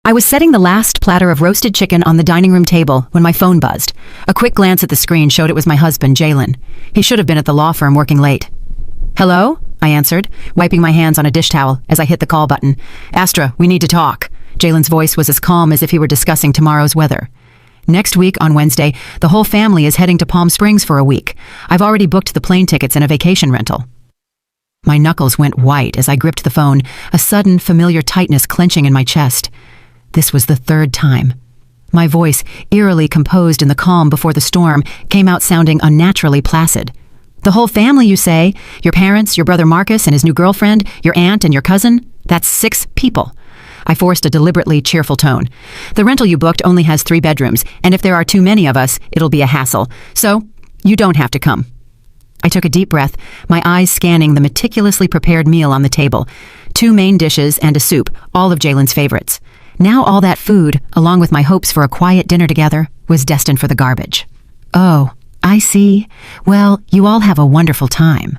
I was setting the last platter of roasted chicken on the dining room table when my phone buzzed. A quick glance at the screen showed it was my husband, Jalen. He should have been at the law firm working late. "Hello?" I answered, wiping my hands on a dish towel as I hit the call button. "Astra, we need to talk." Jalen's voice was as calm as if he were discussing tomorrow's weather. "Next week, on Wednesday, the whole family is heading to Palm Springs for a week. I've already booked the plane tickets and a vacation rental." My knuckles went white as I gripped the phone, a sudden, familiar tightness clenching in my chest. This was the third time. My voice, eerily composed in the calm before the storm, came out sounding unnaturally placid. "The whole family, you say? Your parents, your brother Marcus and his new girlfriend, your aunt and your cousin? That's 6 people. I forced a deliberately cheerful tone. "The rental you booked only has 3 bedrooms, and if there are too many of us, it'll be a hassle. So, you don't have to come." I took a deep breath, my eyes scanning the meticulously prepared meal on the table. 2 main dishes and a soup, all of Jalen's favorites. Now all that food, along with my hopes for a quiet dinner together, was destined for the garbage. "Oh, I see. Well, you all have a wonderful time."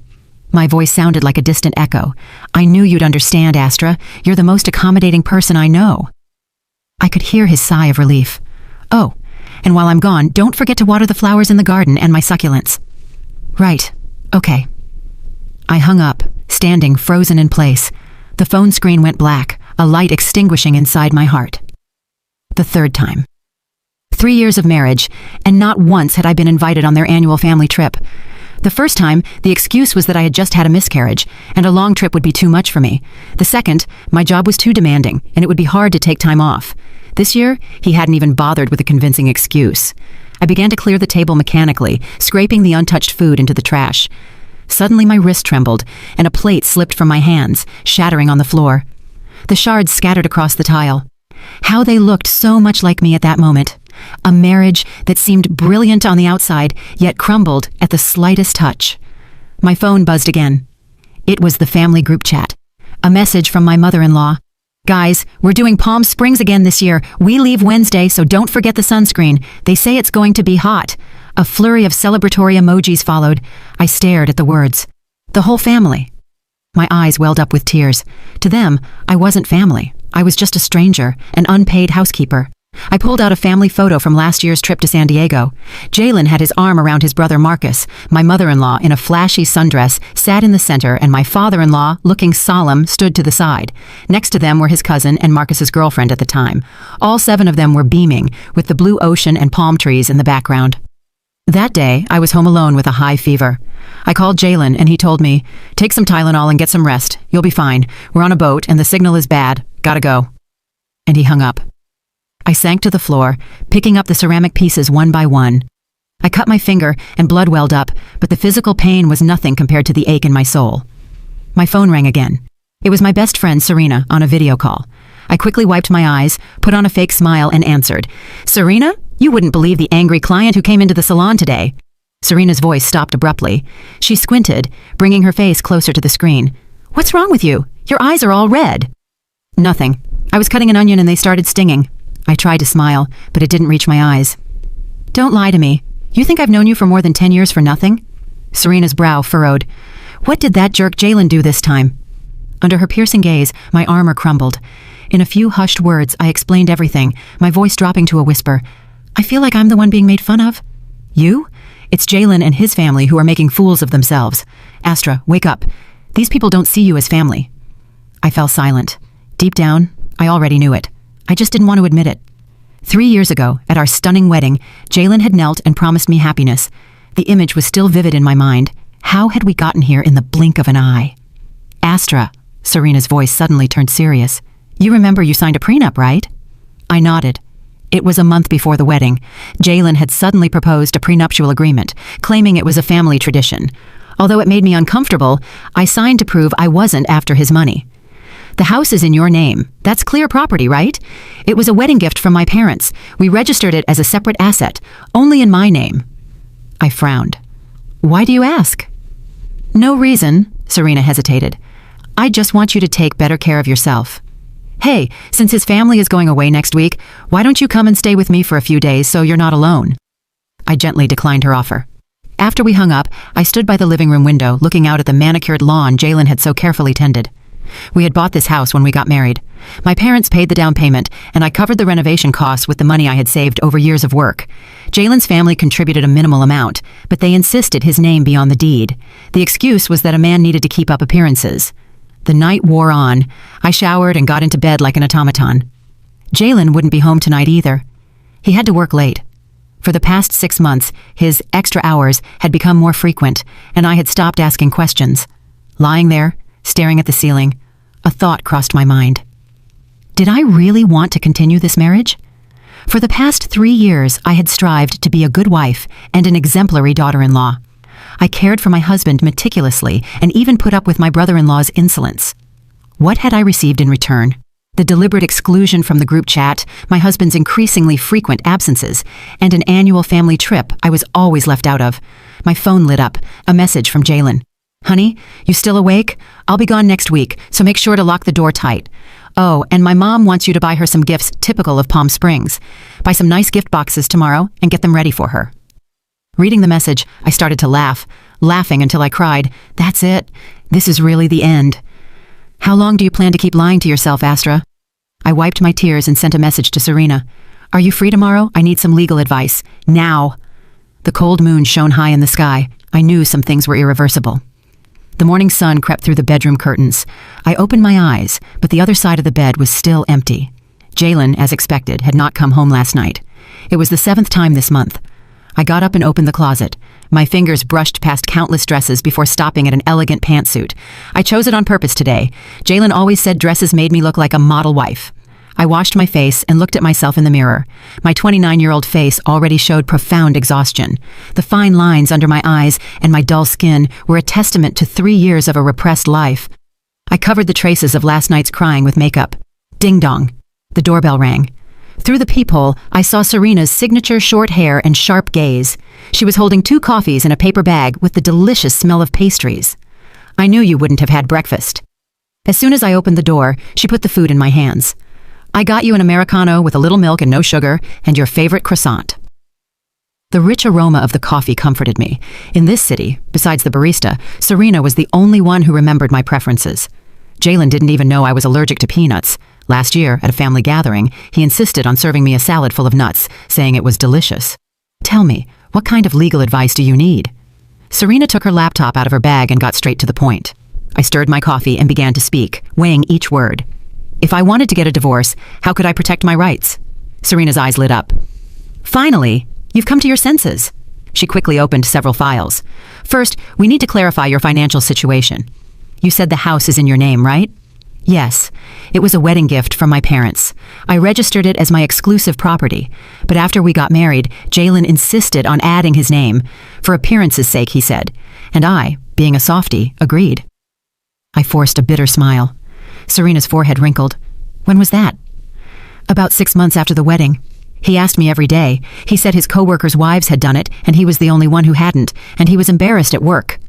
My voice sounded like a distant echo. "I knew you'd understand, Astra. You're the most accommodating person I know." I could hear his sigh of relief. "Oh, and while I'm gone, don't forget to water the flowers in the garden and my succulents." "Right. Okay." I hung up, standing frozen in place. The phone screen went black, a light extinguishing inside my heart. The third time. 3 years of marriage, and not once had I been invited on their annual family trip. The first time, the excuse was that I had just had a miscarriage, and a long trip would be too much for me. The second, my job was too demanding, and it would be hard to take time off. This year, he hadn't even bothered with a convincing excuse. I began to clear the table mechanically, scraping the untouched food into the trash. Suddenly my wrist trembled, and a plate slipped from my hands, shattering on the floor. The shards scattered across the tile. How they looked so much like me at that moment. A marriage that seemed brilliant on the outside, yet crumbled at the slightest touch. My phone buzzed again. It was the family group chat. A message from my mother-in-law. "Guys, we're doing Palm Springs again this year. We leave Wednesday, so don't forget the sunscreen. They say it's going to be hot." A flurry of celebratory emojis followed. I stared at the words. The whole family. My eyes welled up with tears. To them, I wasn't family. I was just a stranger, an unpaid housekeeper. I pulled out a family photo from last year's trip to San Diego. Jalen had his arm around his brother Marcus. My mother-in-law, in a flashy sundress, sat in the center, and my father-in-law, looking solemn, stood to the side. Next to them were his cousin and Marcus's girlfriend at the time. All 7 of them were beaming, with the blue ocean and palm trees in the background. That day, I was home alone with a high fever. I called Jalen, and he told me, "Take some Tylenol and get some rest. You'll be fine. We're on a boat, and the signal is bad. Gotta go." And he hung up. I sank to the floor, picking up the ceramic pieces one by one. I cut my finger, and blood welled up, but the physical pain was nothing compared to the ache in my soul. My phone rang again. It was my best friend, Serena, on a video call. I quickly wiped my eyes, put on a fake smile, and answered. "Serena? You wouldn't believe the angry client who came into the salon today." Serena's voice stopped abruptly. She squinted, bringing her face closer to the screen. "What's wrong with you? Your eyes are all red." "Nothing. I was cutting an onion and they started stinging." I tried to smile, but it didn't reach my eyes. "Don't lie to me. You think I've known you for more than 10 years for nothing?" Serena's brow furrowed. "What did that jerk Jalen do this time?" Under her piercing gaze, my armor crumbled. In a few hushed words, I explained everything, my voice dropping to a whisper. "I feel like I'm the one being made fun of." "You? It's Jalen and his family who are making fools of themselves. Astra, wake up. These people don't see you as family." I fell silent. Deep down, I already knew it. I just didn't want to admit it. 3 years ago, at our stunning wedding, Jalen had knelt and promised me happiness. The image was still vivid in my mind. How had we gotten here in the blink of an eye? "Astra," Serena's voice suddenly turned serious. "You remember you signed a prenup, right?" I nodded. It was a month before the wedding. Jalen had suddenly proposed a prenuptial agreement, claiming it was a family tradition. Although it made me uncomfortable, I signed to prove I wasn't after his money. "The house is in your name. That's clear property, right? It was a wedding gift from my parents. We registered it as a separate asset, only in my name." I frowned. "Why do you ask?" "No reason," Serena hesitated. "I just want you to take better care of yourself. Hey, since his family is going away next week, why don't you come and stay with me for a few days so you're not alone?" I gently declined her offer. After we hung up, I stood by the living room window, looking out at the manicured lawn Jalen had so carefully tended. We had bought this house when we got married. My parents paid the down payment, and I covered the renovation costs with the money I had saved over years of work. Jalen's family contributed a minimal amount, but they insisted his name be on the deed. The excuse was that a man needed to keep up appearances. The night wore on. I showered and got into bed like an automaton. Jalen wouldn't be home tonight either. He had to work late. For the past 6 months, his extra hours had become more frequent, and I had stopped asking questions. Lying there, staring at the ceiling, a thought crossed my mind. Did I really want to continue this marriage? For the past 3 years, I had strived to be a good wife and an exemplary daughter-in-law. I cared for my husband meticulously and even put up with my brother-in-law's insolence. What had I received in return? The deliberate exclusion from the group chat, my husband's increasingly frequent absences, and an annual family trip I was always left out of. My phone lit up, a message from Jalen. "Honey, you still awake? I'll be gone next week, so make sure to lock the door tight. Oh, and my mom wants you to buy her some gifts typical of Palm Springs. Buy some nice gift boxes tomorrow and get them ready for her." Reading the message, I started to laugh, laughing until I cried. That's it. This is really the end. How long do you plan to keep lying to yourself, Astra? I wiped my tears and sent a message to Serena. Are you free tomorrow? I need some legal advice. Now. The cold moon shone high in the sky. I knew some things were irreversible. The morning sun crept through the bedroom curtains. I opened my eyes, but the other side of the bed was still empty. Jalen, as expected, had not come home last night. It was the 7th time this month. I got up and opened the closet. My fingers brushed past countless dresses before stopping at an elegant pantsuit. I chose it on purpose today. Jalen always said dresses made me look like a model wife. I washed my face and looked at myself in the mirror. My 29-year-old face already showed profound exhaustion. The fine lines under my eyes and my dull skin were a testament to 3 years of a repressed life. I covered the traces of last night's crying with makeup. Ding-dong. The doorbell rang. Through the peephole, I saw Serena's signature short hair and sharp gaze. She was holding 2 coffees in a paper bag with the delicious smell of pastries. I knew you wouldn't have had breakfast. As soon as I opened the door, she put the food in my hands. I got you an Americano with a little milk and no sugar, and your favorite croissant. The rich aroma of the coffee comforted me. In this city, besides the barista, Serena was the only one who remembered my preferences. Jalen didn't even know I was allergic to peanuts. Last year, at a family gathering, he insisted on serving me a salad full of nuts, saying it was delicious. Tell me, what kind of legal advice do you need? Serena took her laptop out of her bag and got straight to the point. I stirred my coffee and began to speak, weighing each word. If I wanted to get a divorce, how could I protect my rights? Serena's eyes lit up. Finally, you've come to your senses. She quickly opened several files. First, we need to clarify your financial situation. You said the house is in your name, right? Yes. It was a wedding gift from my parents. I registered it as my exclusive property, but after we got married, Jalen insisted on adding his name. For appearance's sake, he said, and I, being a softie, agreed. I forced a bitter smile. Serena's forehead wrinkled. When was that? About 6 months after the wedding. He asked me every day. He said his co-workers' wives had done it, and he was the only one who hadn't, and he was embarrassed at work.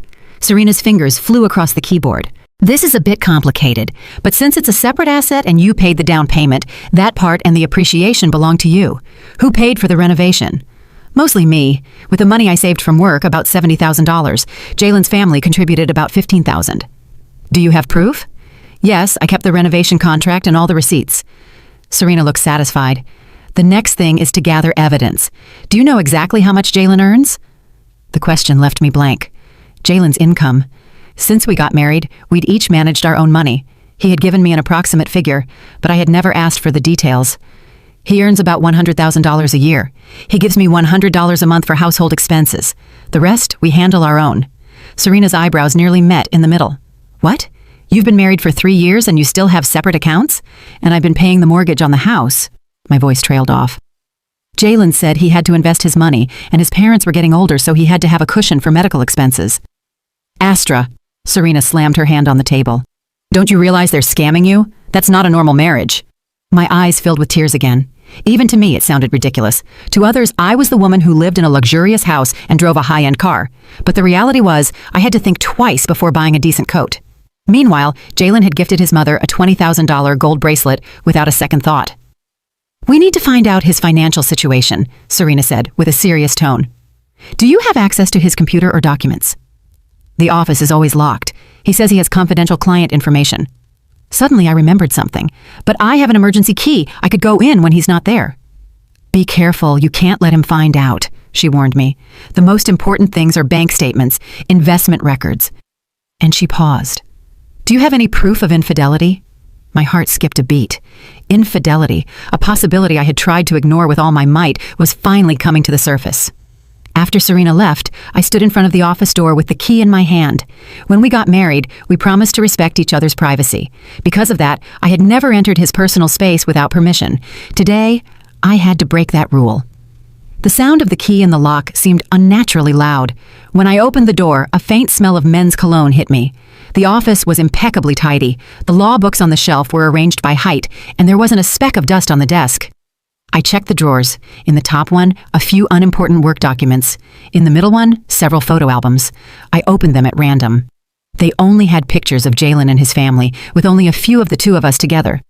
Serena's fingers flew across the keyboard. This is a bit complicated, but since it's a separate asset and you paid the down payment, that part and the appreciation belong to you. Who paid for the renovation? Mostly me. With the money I saved from work, about $70,000. Jalen's family contributed about $15,000. Do you have proof? Yes, I kept the renovation contract and all the receipts. Serena looked satisfied. The next thing is to gather evidence. Do you know exactly how much Jalen earns? The question left me blank. Jalen's income. Since we got married, we'd each managed our own money. He had given me an approximate figure, but I had never asked for the details. He earns about $100,000 a year. He gives me $100 a month for household expenses. The rest, we handle our own. Serena's eyebrows nearly met in the middle. What? You've been married for 3 years and you still have separate accounts? And I've been paying the mortgage on the house. My voice trailed off. Jalen said he had to invest his money, and his parents were getting older, so he had to have a cushion for medical expenses. Astra. Serena slammed her hand on the table. Don't you realize they're scamming you? That's not a normal marriage. My eyes filled with tears again. Even to me, it sounded ridiculous. To others, I was the woman who lived in a luxurious house and drove a high-end car. But the reality was, I had to think twice before buying a decent coat. Meanwhile, Jalen had gifted his mother a $20,000 gold bracelet without a second thought. We need to find out his financial situation, Serena said, with a serious tone. Do you have access to his computer or documents? The office is always locked. He says he has confidential client information. Suddenly I remembered something. But I have an emergency key. I could go in when he's not there. Be careful, you can't let him find out, she warned me. The most important things are bank statements, investment records. And she paused. Do you have any proof of infidelity? My heart skipped a beat. Infidelity, a possibility I had tried to ignore with all my might, was finally coming to the surface. After Serena left, I stood in front of the office door with the key in my hand. When we got married, we promised to respect each other's privacy. Because of that, I had never entered his personal space without permission. Today, I had to break that rule. The sound of the key in the lock seemed unnaturally loud. When I opened the door, a faint smell of men's cologne hit me. The office was impeccably tidy. The law books on the shelf were arranged by height, and there wasn't a speck of dust on the desk. I checked the drawers. In the top one, a few unimportant work documents. In the middle one, several photo albums. I opened them at random. They only had pictures of Jalen and his family, with only a few of the two of us together.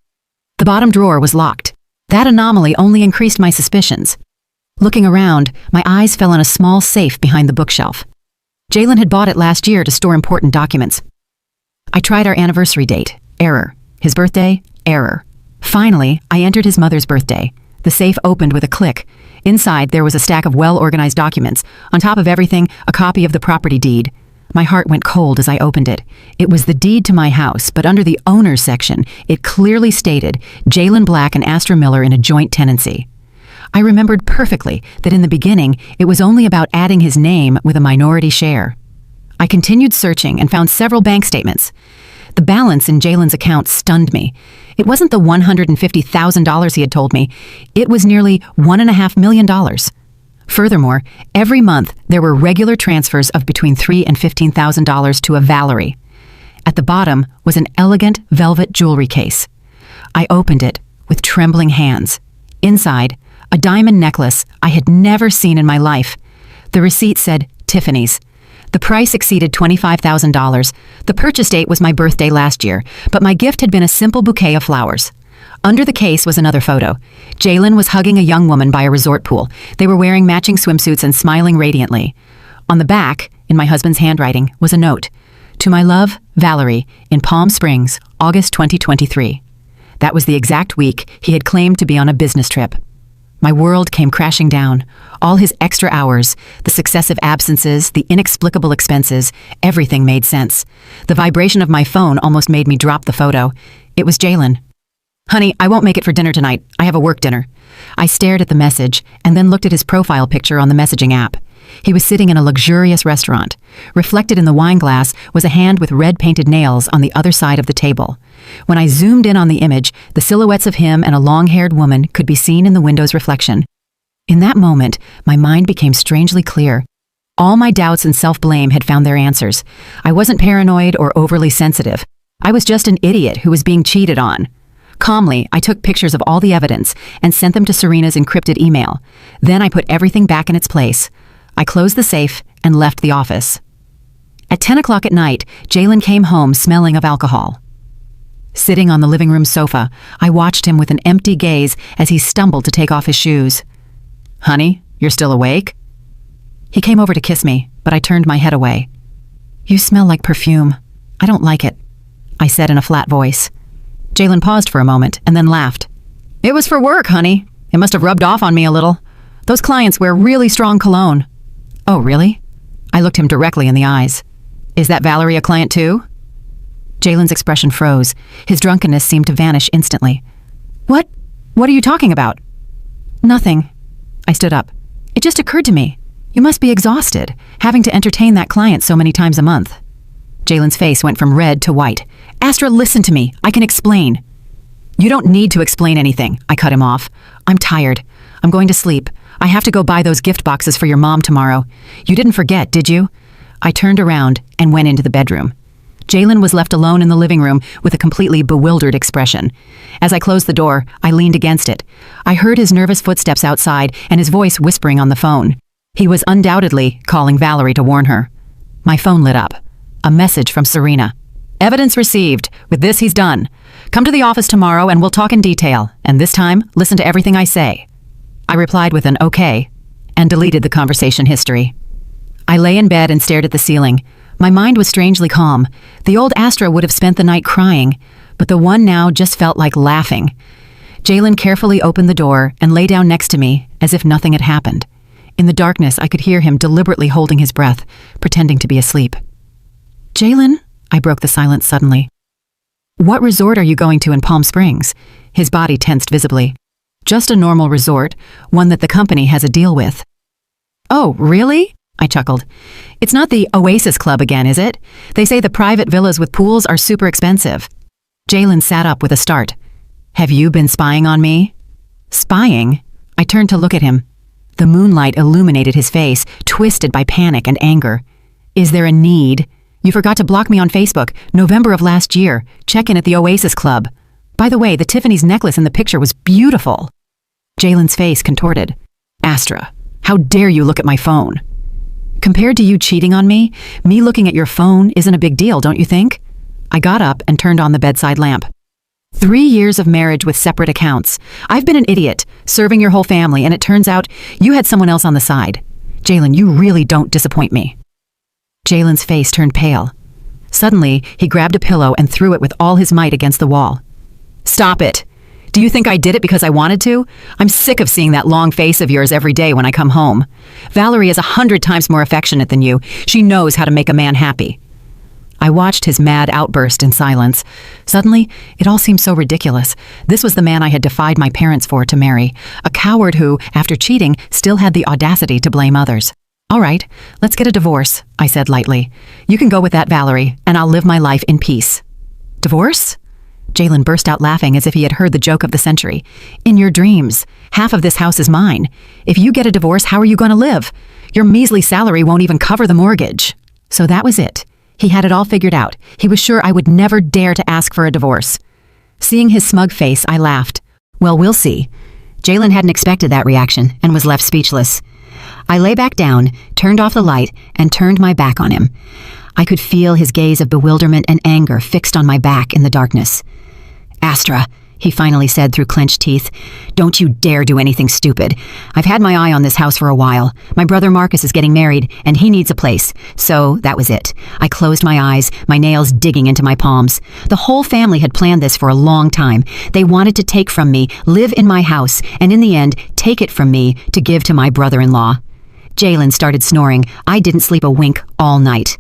The bottom drawer was locked. That anomaly only increased my suspicions. Looking around, my eyes fell on a small safe behind the bookshelf. Jalen had bought it last year to store important documents. I tried our anniversary date. Error. His birthday. Error. Finally, I entered his mother's birthday. The safe opened with a click. Inside, there was a stack of well-organized documents. On top of everything, a copy of the property deed. My heart went cold as I opened it. It was the deed to my house, but under the owner's section, it clearly stated Jalen Black and Astra Miller in a joint tenancy. I remembered perfectly that in the beginning, it was only about adding his name with a minority share. I continued searching and found several bank statements. The balance in Jalen's account stunned me. It wasn't the $150,000 he had told me. It was nearly $1.5 million. Furthermore, every month there were regular transfers of between $3,000 and $15,000 to a Valerie. At the bottom was an elegant velvet jewelry case. I opened it with trembling hands. Inside, a diamond necklace I had never seen in my life. The receipt said Tiffany's. The price exceeded $25,000. The purchase date was my birthday last year, but my gift had been a simple bouquet of flowers. Under the case was another photo. Jalen was hugging a young woman by a resort pool. They were wearing matching swimsuits and smiling radiantly. On the back, in my husband's handwriting, was a note. To my love, Valerie, in Palm Springs, August 2023. That was the exact week he had claimed to be on a business trip. My world came crashing down. All his extra hours, the successive absences, the inexplicable expenses, everything made sense. The vibration of my phone almost made me drop the photo. It was Jalen. Honey, I won't make it for dinner tonight. I have a work dinner. I stared at the message and then looked at his profile picture on the messaging app. He was sitting in a luxurious restaurant. Reflected in the wine glass was a hand with red-painted nails on the other side of the table. When I zoomed in on the image, the silhouettes of him and a long-haired woman could be seen in the window's reflection. In that moment, my mind became strangely clear. All my doubts and self-blame had found their answers. I wasn't paranoid or overly sensitive. I was just an idiot who was being cheated on. Calmly, I took pictures of all the evidence and sent them to Serena's encrypted email. Then I put everything back in its place. I closed the safe and left the office. At 10 o'clock at night, Jalen came home smelling of alcohol. Sitting on the living room sofa, I watched him with an empty gaze as he stumbled to take off his shoes. Honey, you're still awake? He came over to kiss me, but I turned my head away. You smell like perfume. I don't like it, I said in a flat voice. Jalen paused for a moment and then laughed. It was for work, honey. It must have rubbed off on me a little. Those clients wear really strong cologne. Oh, really? I looked him directly in the eyes. Is that Valerie a client too? Jalen's expression froze. His drunkenness seemed to vanish instantly. What? What are you talking about? Nothing. I stood up. It just occurred to me. You must be exhausted, having to entertain that client so many times a month. Jalen's face went from red to white. Astra, listen to me. I can explain. You don't need to explain anything, I cut him off. I'm tired. I'm going to sleep. I have to go buy those gift boxes for your mom tomorrow. You didn't forget, did you? I turned around and went into the bedroom. Jalen was left alone in the living room with a completely bewildered expression. As I closed the door, I leaned against it. I heard his nervous footsteps outside and his voice whispering on the phone. He was undoubtedly calling Valerie to warn her. My phone lit up. A message from Serena. Evidence received. With this, he's done. Come to the office tomorrow and we'll talk in detail. And this time, listen to everything I say. I replied with an okay and deleted the conversation history. I lay in bed and stared at the ceiling. My mind was strangely calm. The old Astra would have spent the night crying, but the one now just felt like laughing. Jalen carefully opened the door and lay down next to me as if nothing had happened. In the darkness, I could hear him deliberately holding his breath, pretending to be asleep. "Jalen," I broke the silence suddenly. "What resort are you going to in Palm Springs?" His body tensed visibly. "Just a normal resort, one that the company has a deal with." "Oh, really?" I chuckled. "It's not the Oasis Club again, is it? They say the private villas with pools are super expensive." Jalen sat up with a start. "Have you been spying on me?" "Spying?" I turned to look at him. The moonlight illuminated his face, twisted by panic and anger. "Is there a need? You forgot to block me on Facebook, November of last year. Check in at the Oasis Club. By the way, the Tiffany's necklace in the picture was beautiful." Jalen's face contorted. "Astra, how dare you look at my phone?" "Compared to you cheating on me looking at your phone isn't a big deal, don't you think?" I got up and turned on the bedside lamp. 3 years of marriage with separate accounts. I've been an idiot, serving your whole family, and it turns out you had someone else on the side. Jalen, you really don't disappoint me." Jalen's face turned pale. Suddenly, he grabbed a pillow and threw it with all his might against the wall. "Stop it! Do you think I did it because I wanted to? I'm sick of seeing that long face of yours every day when I come home. Valerie is 100 times more affectionate than you. She knows how to make a man happy." I watched his mad outburst in silence. Suddenly, it all seemed so ridiculous. This was the man I had defied my parents for to marry, a coward who, after cheating, still had the audacity to blame others. "All right, let's get a divorce," I said lightly. "You can go with that, Valerie, and I'll live my life in peace." "Divorce?" Jalen burst out laughing as if he had heard the joke of the century. "In your dreams. Half of this house is mine. If you get a divorce, how are you going to live? Your measly salary won't even cover the mortgage." So that was it. He had it all figured out. He was sure I would never dare to ask for a divorce. Seeing his smug face, I laughed. "Well, we'll see." Jalen hadn't expected that reaction and was left speechless. I lay back down, turned off the light, and turned my back on him. I could feel his gaze of bewilderment and anger fixed on my back in the darkness. "Astra," he finally said through clenched teeth, "don't you dare do anything stupid. I've had my eye on this house for a while. My brother Marcus is getting married, and he needs a place. So that was it." I closed my eyes, my nails digging into my palms. The whole family had planned this for a long time. They wanted to take from me, live in my house, and in the end, take it from me to give to my brother-in-law. Jalen started snoring. I didn't sleep a wink all night.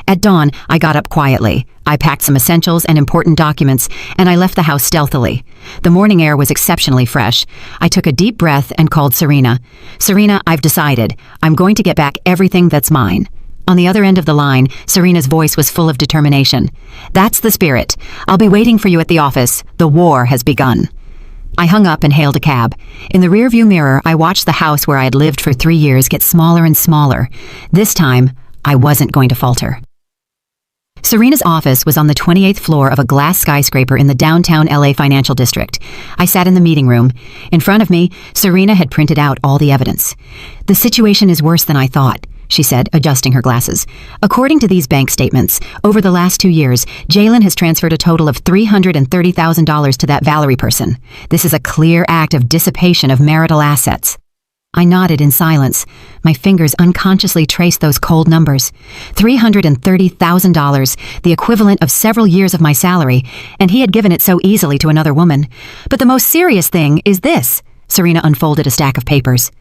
At dawn, I got up quietly. I packed some essentials and important documents, and I left the house stealthily. The morning air was exceptionally fresh. I took a deep breath and called Serena. "Serena, I've decided. I'm going to get back everything that's mine." On the other end of the line, Serena's voice was full of determination. "That's the spirit. I'll be waiting for you at the office. The war has begun." I hung up and hailed a cab. In the rearview mirror, I watched the house where I had lived for 3 years get smaller and smaller. This time, I wasn't going to falter. Serena's office was on the 28th floor of a glass skyscraper in the downtown LA financial district. I sat in the meeting room. In front of me, Serena had printed out all the evidence. "The situation is worse than I thought," she said, adjusting her glasses. "According to these bank statements, over the last 2 years, Jalen has transferred a total of $330,000 to that Valerie person. This is a clear act of dissipation of marital assets." I nodded in silence. My fingers unconsciously traced those cold numbers. $330,000, the equivalent of several years of my salary, and he had given it so easily to another woman. "But the most serious thing is this." Serena unfolded a stack of papers.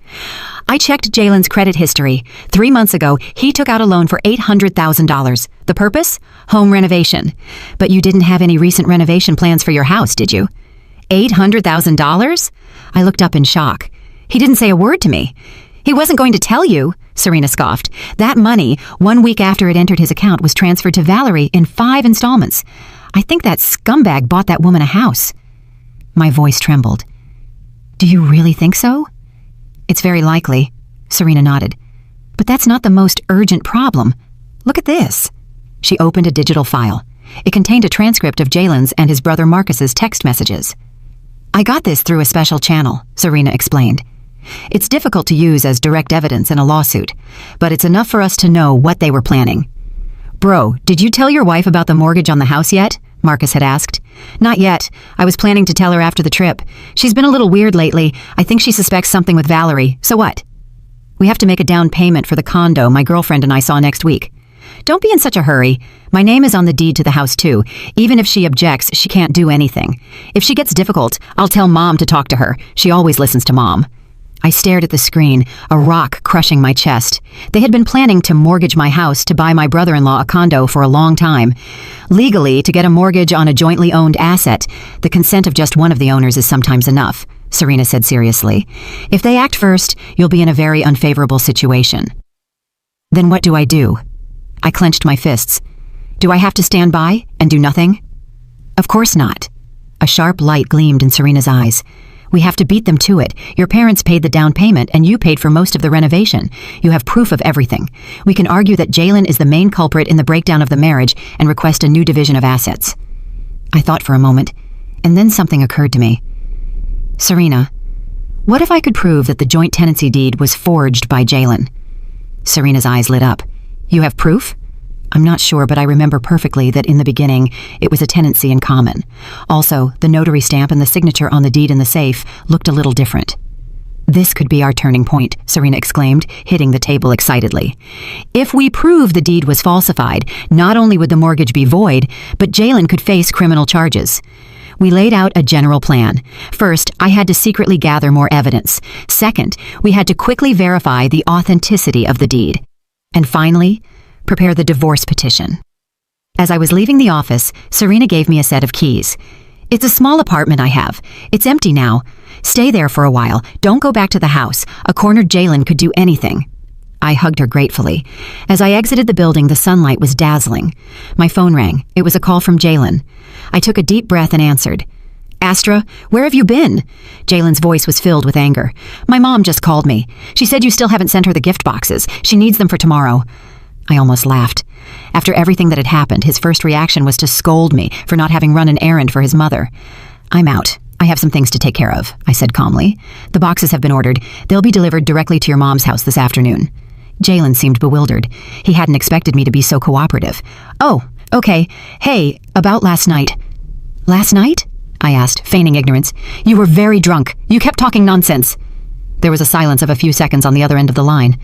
"I checked Jalen's credit history. 3 months ago, he took out a loan for $800,000. The purpose? Home renovation. But you didn't have any recent renovation plans for your house, did you?" $800,000? I looked up in shock. "He didn't say a word to me." "He wasn't going to tell you," Serena scoffed. "That money, 1 week after it entered his account, was transferred to Valerie in 5 installments. I think that scumbag bought that woman a house." My voice trembled. "Do you really think so?" "It's very likely," Serena nodded. "But that's not the most urgent problem. Look at this." She opened a digital file. It contained a transcript of Jalen's and his brother Marcus's text messages. "I got this through a special channel," Serena explained. "It's difficult to use as direct evidence in a lawsuit, but it's enough for us to know what they were planning." "Bro, did you tell your wife about the mortgage on the house yet?" Marcus had asked. "Not yet. I was planning to tell her after the trip. She's been a little weird lately. I think she suspects something with Valerie. So what?" "We have to make a down payment for the condo my girlfriend and I saw next week." Don't be in such a hurry. My name is on the deed to the house too. Even if she objects, she can't do anything. If she gets difficult, I'll tell Mom to talk to her. She always listens to Mom. I stared at the screen, a rock crushing my chest. They had been planning to mortgage my house to buy my brother-in-law a condo for a long time. Legally, to get a mortgage on a jointly owned asset, the consent of just one of the owners is sometimes enough, Serena said seriously. If they act first, you'll be in a very unfavorable situation. Then what do I do? I clenched my fists. Do I have to stand by and do nothing? Of course not. A sharp light gleamed in Serena's eyes. We have to beat them to it. Your parents paid the down payment and you paid for most of the renovation. You have proof of everything. We can argue that Jalen is the main culprit in the breakdown of the marriage and request a new division of assets. I thought for a moment, and then something occurred to me. Serena, what if I could prove that the joint tenancy deed was forged by Jalen? Serena's eyes lit up. You have proof? I'm not sure, but I remember perfectly that in the beginning, it was a tenancy in common. Also, the notary stamp and the signature on the deed in the safe looked a little different. This could be our turning point, Serena exclaimed, hitting the table excitedly. If we prove the deed was falsified, not only would the mortgage be void, but Jalen could face criminal charges. We laid out a general plan. First, I had to secretly gather more evidence. Second, we had to quickly verify the authenticity of the deed. And finally, prepare the divorce petition. As I was leaving the office, Serena gave me a set of keys. It's a small apartment I have. It's empty now. Stay there for a while. Don't go back to the house. A cornered Jalen could do anything. I hugged her gratefully. As I exited the building, the sunlight was dazzling. My phone rang. It was a call from Jalen. I took a deep breath and answered. Astra, where have you been? Jalen's voice was filled with anger. My mom just called me. She said you still haven't sent her the gift boxes. She needs them for tomorrow. I almost laughed. After everything that had happened, his first reaction was to scold me for not having run an errand for his mother. I'm out. I have some things to take care of, I said calmly. The boxes have been ordered. They'll be delivered directly to your mom's house this afternoon. Jalen seemed bewildered. He hadn't expected me to be so cooperative. Oh, okay. Hey, about last night. Last night? I asked, feigning ignorance. You were very drunk. You kept talking nonsense. There was a silence of a few seconds on the other end of the line.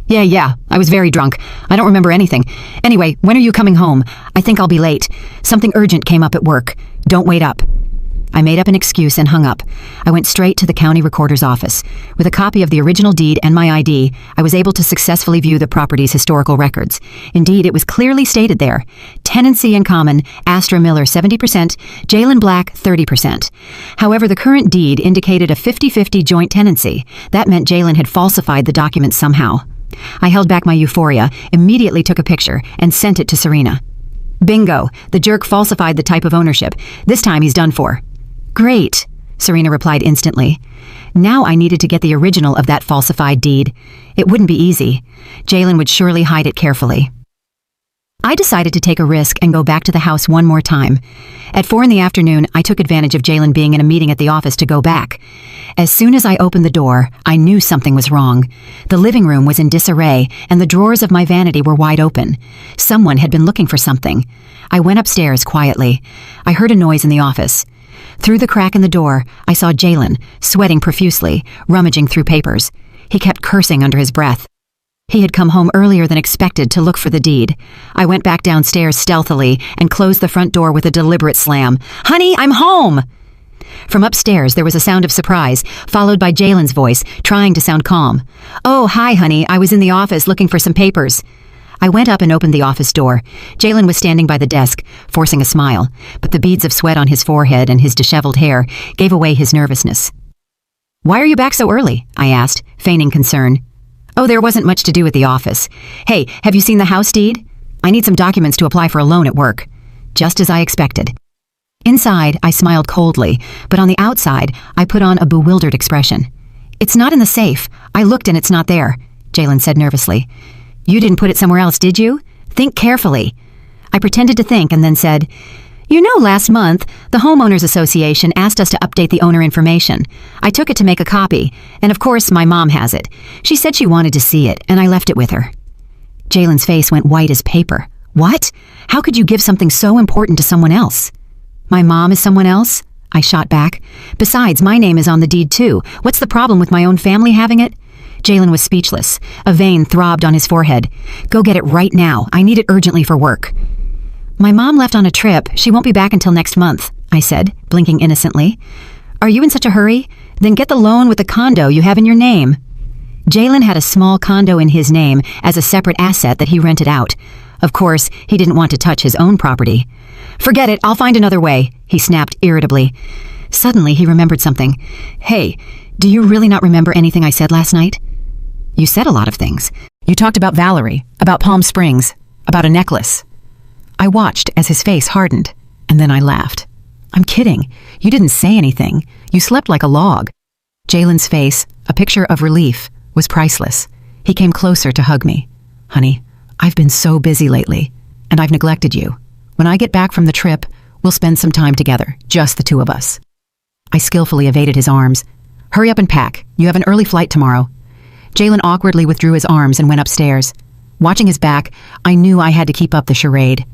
Yeah, I was very drunk. I don't remember anything. Anyway, when are you coming home? I think I'll be late. Something urgent came up at work. Don't wait up. I made up an excuse and hung up. I went straight to the county recorder's office. With a copy of the original deed and my ID, I was able to successfully view the property's historical records. Indeed, it was clearly stated there. Tenancy in common, Astra Miller 70%, Jalen Black 30%. However, the current deed indicated a 50-50 joint tenancy. That meant Jalen had falsified the documents somehow. I held back my euphoria, immediately took a picture, and sent it to Serena. Bingo! The jerk falsified the type of ownership. This time he's done for. Great, Serena replied instantly. Now I needed to get the original of that falsified deed. It wouldn't be easy. Jalen would surely hide it carefully. I decided to take a risk and go back to the house one more time. At 4 p.m, I took advantage of Jalen being in a meeting at the office to go back. As soon as I opened the door, I knew something was wrong. The living room was in disarray, and the drawers of my vanity were wide open. Someone had been looking for something. I went upstairs quietly. I heard a noise in the office. Through the crack in the door, I saw Jalen, sweating profusely, rummaging through papers. He kept cursing under his breath. He had come home earlier than expected to look for the deed. I went back downstairs stealthily and closed the front door with a deliberate slam. Honey, I'm home! From upstairs, there was a sound of surprise, followed by Jalen's voice, trying to sound calm. Oh, hi, honey. I was in the office looking for some papers. I went up and opened the office door. Jalen was standing by the desk, forcing a smile, but the beads of sweat on his forehead and his disheveled hair gave away his nervousness. Why are you back so early? I asked, feigning concern. Oh, there wasn't much to do at the office. Hey, have you seen the house deed? I need some documents to apply for a loan at work. Just as I expected. Inside, I smiled coldly, but on the outside, I put on a bewildered expression. It's not in the safe. I looked and it's not there, Jalen said nervously. You didn't put it somewhere else, did you? Think carefully. I pretended to think and then said, You know, last month, the Homeowners Association asked us to update the owner information. I took it to make a copy, and of course, my mom has it. She said she wanted to see it, and I left it with her. Jalen's face went white as paper. What? How could you give something so important to someone else? My mom is someone else? I shot back. Besides, my name is on the deed too. What's the problem with my own family having it? Jalen was speechless. A vein throbbed on his forehead. Go get it right now. I need it urgently for work. My mom left on a trip. She won't be back until next month, I said, blinking innocently. Are you in such a hurry? Then get the loan with the condo you have in your name. Jalen had a small condo in his name as a separate asset that he rented out. Of course, he didn't want to touch his own property. Forget it, I'll find another way, he snapped irritably. Suddenly, he remembered something. Hey, do you really not remember anything I said last night? You said a lot of things. You talked about Valerie, about Palm Springs, about a necklace. I watched as his face hardened, and then I laughed. I'm kidding. You didn't say anything. You slept like a log. Jalen's face, a picture of relief, was priceless. He came closer to hug me. Honey, I've been so busy lately, and I've neglected you. When I get back from the trip, we'll spend some time together, just the two of us. I skillfully evaded his arms. Hurry up and pack. You have an early flight tomorrow. Jalen awkwardly withdrew his arms and went upstairs. Watching his back, I knew I had to keep up the charade.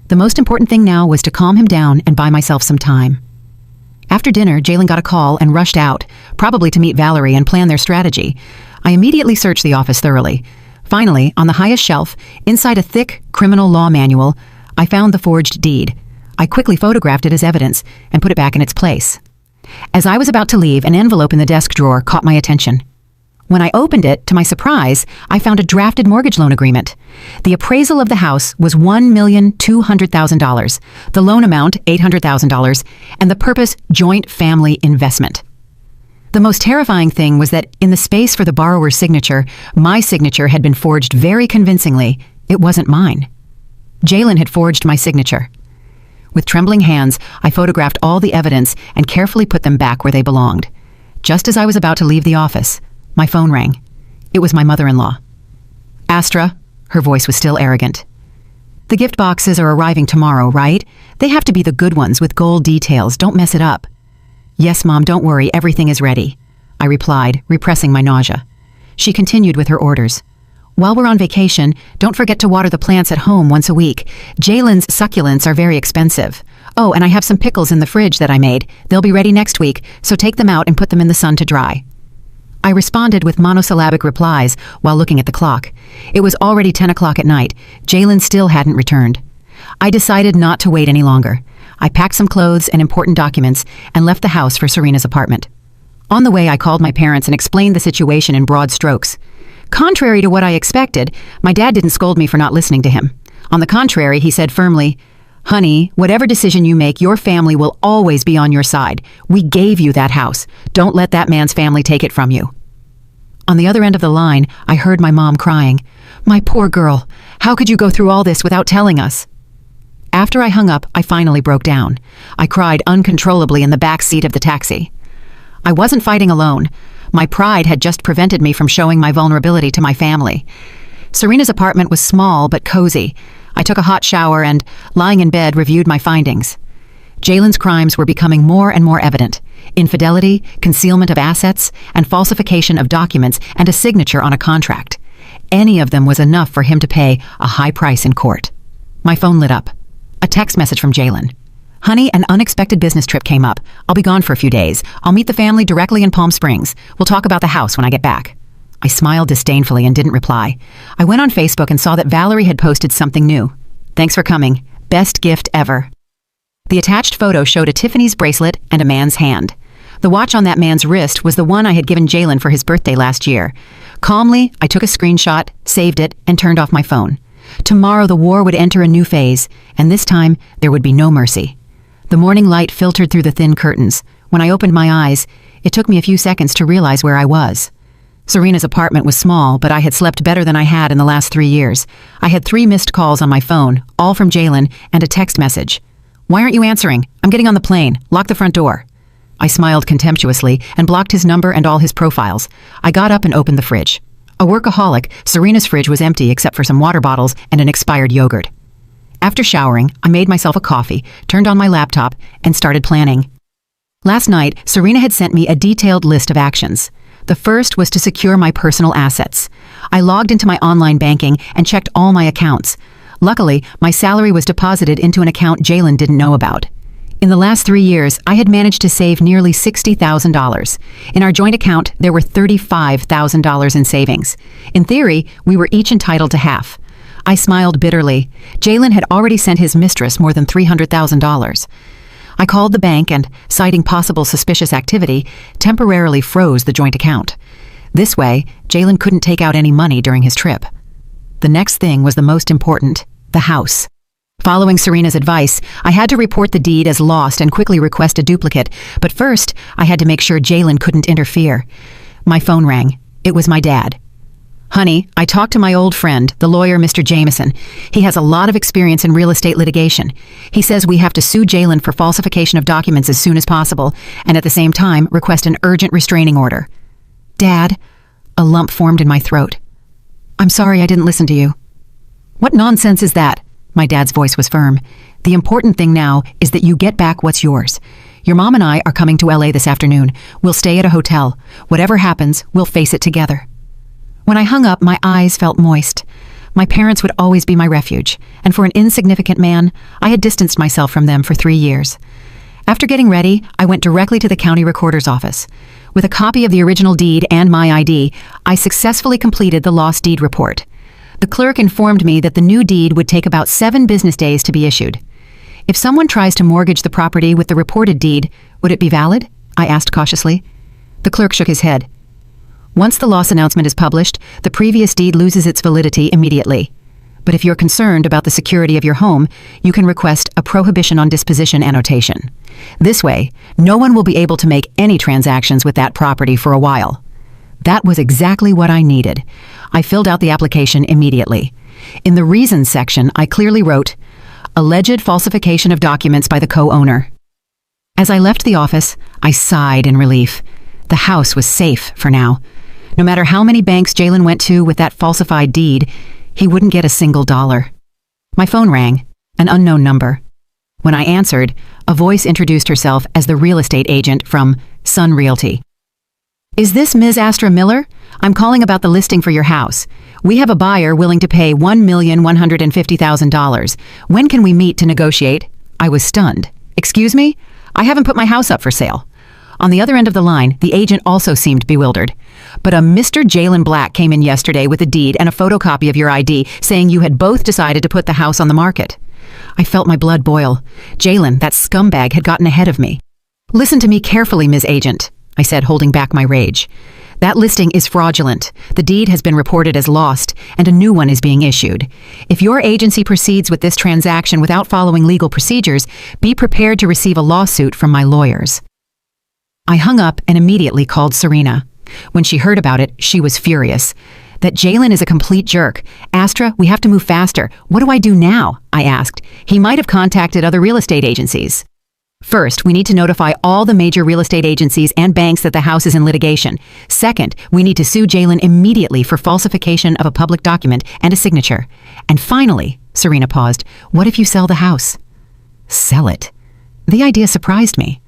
The most important thing now was to calm him down and buy myself some time. After dinner, Jalen got a call and rushed out, probably to meet Valerie and plan their strategy. I immediately searched the office thoroughly. Finally, on the highest shelf, inside a thick criminal law manual, I found the forged deed. I quickly photographed it as evidence and put it back in its place. As I was about to leave, an envelope in the desk drawer caught my attention. When I opened it, to my surprise, I found a drafted mortgage loan agreement. The appraisal of the house was $1,200,000, the loan amount $800,000, and the purpose joint family investment. The most terrifying thing was that in the space for the borrower's signature, my signature had been forged very convincingly. It wasn't mine. Jalen had forged my signature. With trembling hands, I photographed all the evidence and carefully put them back where they belonged. Just as I was about to leave the office, my phone rang. It was my mother-in-law. Astra, her voice was still arrogant. The gift boxes are arriving tomorrow, right? They have to be the good ones with gold details. Don't mess it up. Yes, Mom, don't worry. Everything is ready, I replied, repressing my nausea. She continued with her orders. While we're on vacation, don't forget to water the plants at home once a week. Jalen's succulents are very expensive. Oh, and I have some pickles in the fridge that I made. They'll be ready next week, so take them out and put them in the sun to dry. I responded with monosyllabic replies while looking at the clock. It was already 10 o'clock at night. Jalen still hadn't returned. I decided not to wait any longer. I packed some clothes and important documents and left the house for Serena's apartment. On the way, I called my parents and explained the situation in broad strokes. Contrary to what I expected, my dad didn't scold me for not listening to him. On the contrary, he said firmly, Honey, whatever decision you make, your family will always be on your side. We gave you that house. Don't let that man's family take it from you. On the other end of the line, I heard my mom crying. My poor girl, how could you go through all this without telling us? After I hung up, I finally broke down. I cried uncontrollably in the back seat of the taxi. I wasn't fighting alone. My pride had just prevented me from showing my vulnerability to my family. Serena's apartment was small but cozy. I took a hot shower and, lying in bed, reviewed my findings. Jalen's crimes were becoming more and more evident. Infidelity, concealment of assets, and falsification of documents and a signature on a contract. Any of them was enough for him to pay a high price in court. My phone lit up. A text message from Jalen. Honey, an unexpected business trip came up. I'll be gone for a few days. I'll meet the family directly in Palm Springs. We'll talk about the house when I get back. I smiled disdainfully and didn't reply. I went on Facebook and saw that Valerie had posted something new. Thanks for coming. Best gift ever. The attached photo showed a Tiffany's bracelet and a man's hand. The watch on that man's wrist was the one I had given Jalen for his birthday last year. Calmly, I took a screenshot, saved it, and turned off my phone. Tomorrow the war would enter a new phase, and this time there would be no mercy. The morning light filtered through the thin curtains. When I opened my eyes, it took me a few seconds to realize where I was. Serena's apartment was small, but I had slept better than I had in the last 3 years. I had 3 missed calls on my phone, all from Jalen, and a text message. Why aren't you answering? I'm getting on the plane. Lock the front door. I smiled contemptuously and blocked his number and all his profiles. I got up and opened the fridge. A workaholic, Serena's fridge was empty except for some water bottles and an expired yogurt. After showering, I made myself a coffee, turned on my laptop, and started planning. Last night, Serena had sent me a detailed list of actions. The first was to secure my personal assets. I logged into my online banking and checked all my accounts. Luckily, my salary was deposited into an account Jalen didn't know about. In the last 3 years, I had managed to save nearly $60,000. In our joint account, there were $35,000 in savings. In theory, we were each entitled to half. I smiled bitterly. Jalen had already sent his mistress more than $300,000. I called the bank and, citing possible suspicious activity, temporarily froze the joint account. This way, Jalen couldn't take out any money during his trip. The next thing was the most important: the house. Following Serena's advice, I had to report the deed as lost and quickly request a duplicate, but first, I had to make sure Jalen couldn't interfere. My phone rang. It was my dad. "Honey, I talked to my old friend, the lawyer Mr. Jameson. He has a lot of experience in real estate litigation. He says we have to sue Jalen for falsification of documents as soon as possible, and at the same time, request an urgent restraining order." "Dad," a lump formed in my throat. "I'm sorry I didn't listen to you." "What nonsense is that?" My dad's voice was firm. "The important thing now is that you get back what's yours. Your mom and I are coming to LA this afternoon. We'll stay at a hotel. Whatever happens, we'll face it together." When I hung up, my eyes felt moist. My parents would always be my refuge, and for an insignificant man, I had distanced myself from them for 3 years. After getting ready, I went directly to the county recorder's office. With a copy of the original deed and my ID, I successfully completed the lost deed report. The clerk informed me that the new deed would take about 7 business days to be issued. "If someone tries to mortgage the property with the reported deed, would it be valid?" I asked cautiously. The clerk shook his head. "Once the loss announcement is published, the previous deed loses its validity immediately. But if you're concerned about the security of your home, you can request a prohibition on disposition annotation. This way, no one will be able to make any transactions with that property for a while." That was exactly what I needed. I filled out the application immediately. In the reasons section, I clearly wrote, "Alleged falsification of documents by the co-owner." As I left the office, I sighed in relief. The house was safe for now. No matter how many banks Jalen went to with that falsified deed, he wouldn't get a single dollar. My phone rang, an unknown number. When I answered, a voice introduced herself as the real estate agent from Sun Realty. "Is this Ms. Astra Miller? I'm calling about the listing for your house. We have a buyer willing to pay $1,150,000. When can we meet to negotiate?" I was stunned. "Excuse me? I haven't put my house up for sale." On the other end of the line, the agent also seemed bewildered. "But a Mr. Jalen Black came in yesterday with a deed and a photocopy of your ID saying you had both decided to put the house on the market." I felt my blood boil. Jalen, that scumbag, had gotten ahead of me. "Listen to me carefully, Ms. Agent," I said, holding back my rage. "That listing is fraudulent. The deed has been reported as lost, and a new one is being issued. If your agency proceeds with this transaction without following legal procedures, be prepared to receive a lawsuit from my lawyers." I hung up and immediately called Serena. When she heard about it, she was furious. "That Jalen is a complete jerk. Astra, we have to move faster. What do I do now?" I asked. "He might have contacted other real estate agencies." "First, we need to notify all the major real estate agencies and banks that the house is in litigation. Second, we need to sue Jalen immediately for falsification of a public document and a signature. And finally," Serena paused, "what if you sell the house?" Sell it? The idea surprised me.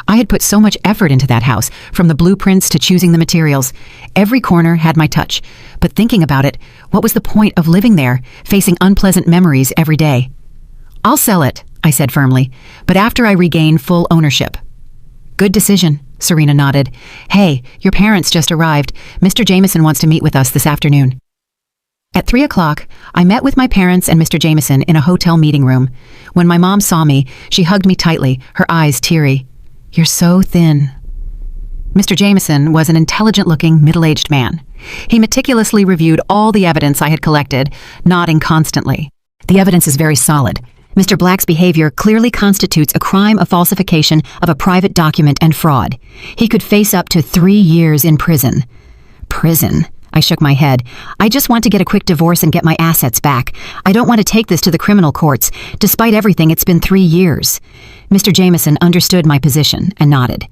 I had put so much effort into that house, from the blueprints to choosing the materials. Every corner had my touch. But thinking about it, what was the point of living there, facing unpleasant memories every day? "I'll sell it," I said firmly, "but after I regain full ownership." "Good decision," Serena nodded. "Hey, your parents just arrived. Mr. Jameson wants to meet with us this afternoon." At 3 o'clock, I met with my parents and Mr. Jameson in a hotel meeting room. When my mom saw me, she hugged me tightly, her eyes teary. "You're so thin." Mr. Jameson was an intelligent-looking, middle-aged man. He meticulously reviewed all the evidence I had collected, nodding constantly. "The evidence is very solid. Mr. Black's behavior clearly constitutes a crime of falsification of a private document and fraud. He could face up to 3 years in prison." "Prison?" I shook my head. "I just want to get a quick divorce and get my assets back. I don't want to take this to the criminal courts. Despite everything, it's been 3 years. Mr. Jameson understood my position and nodded.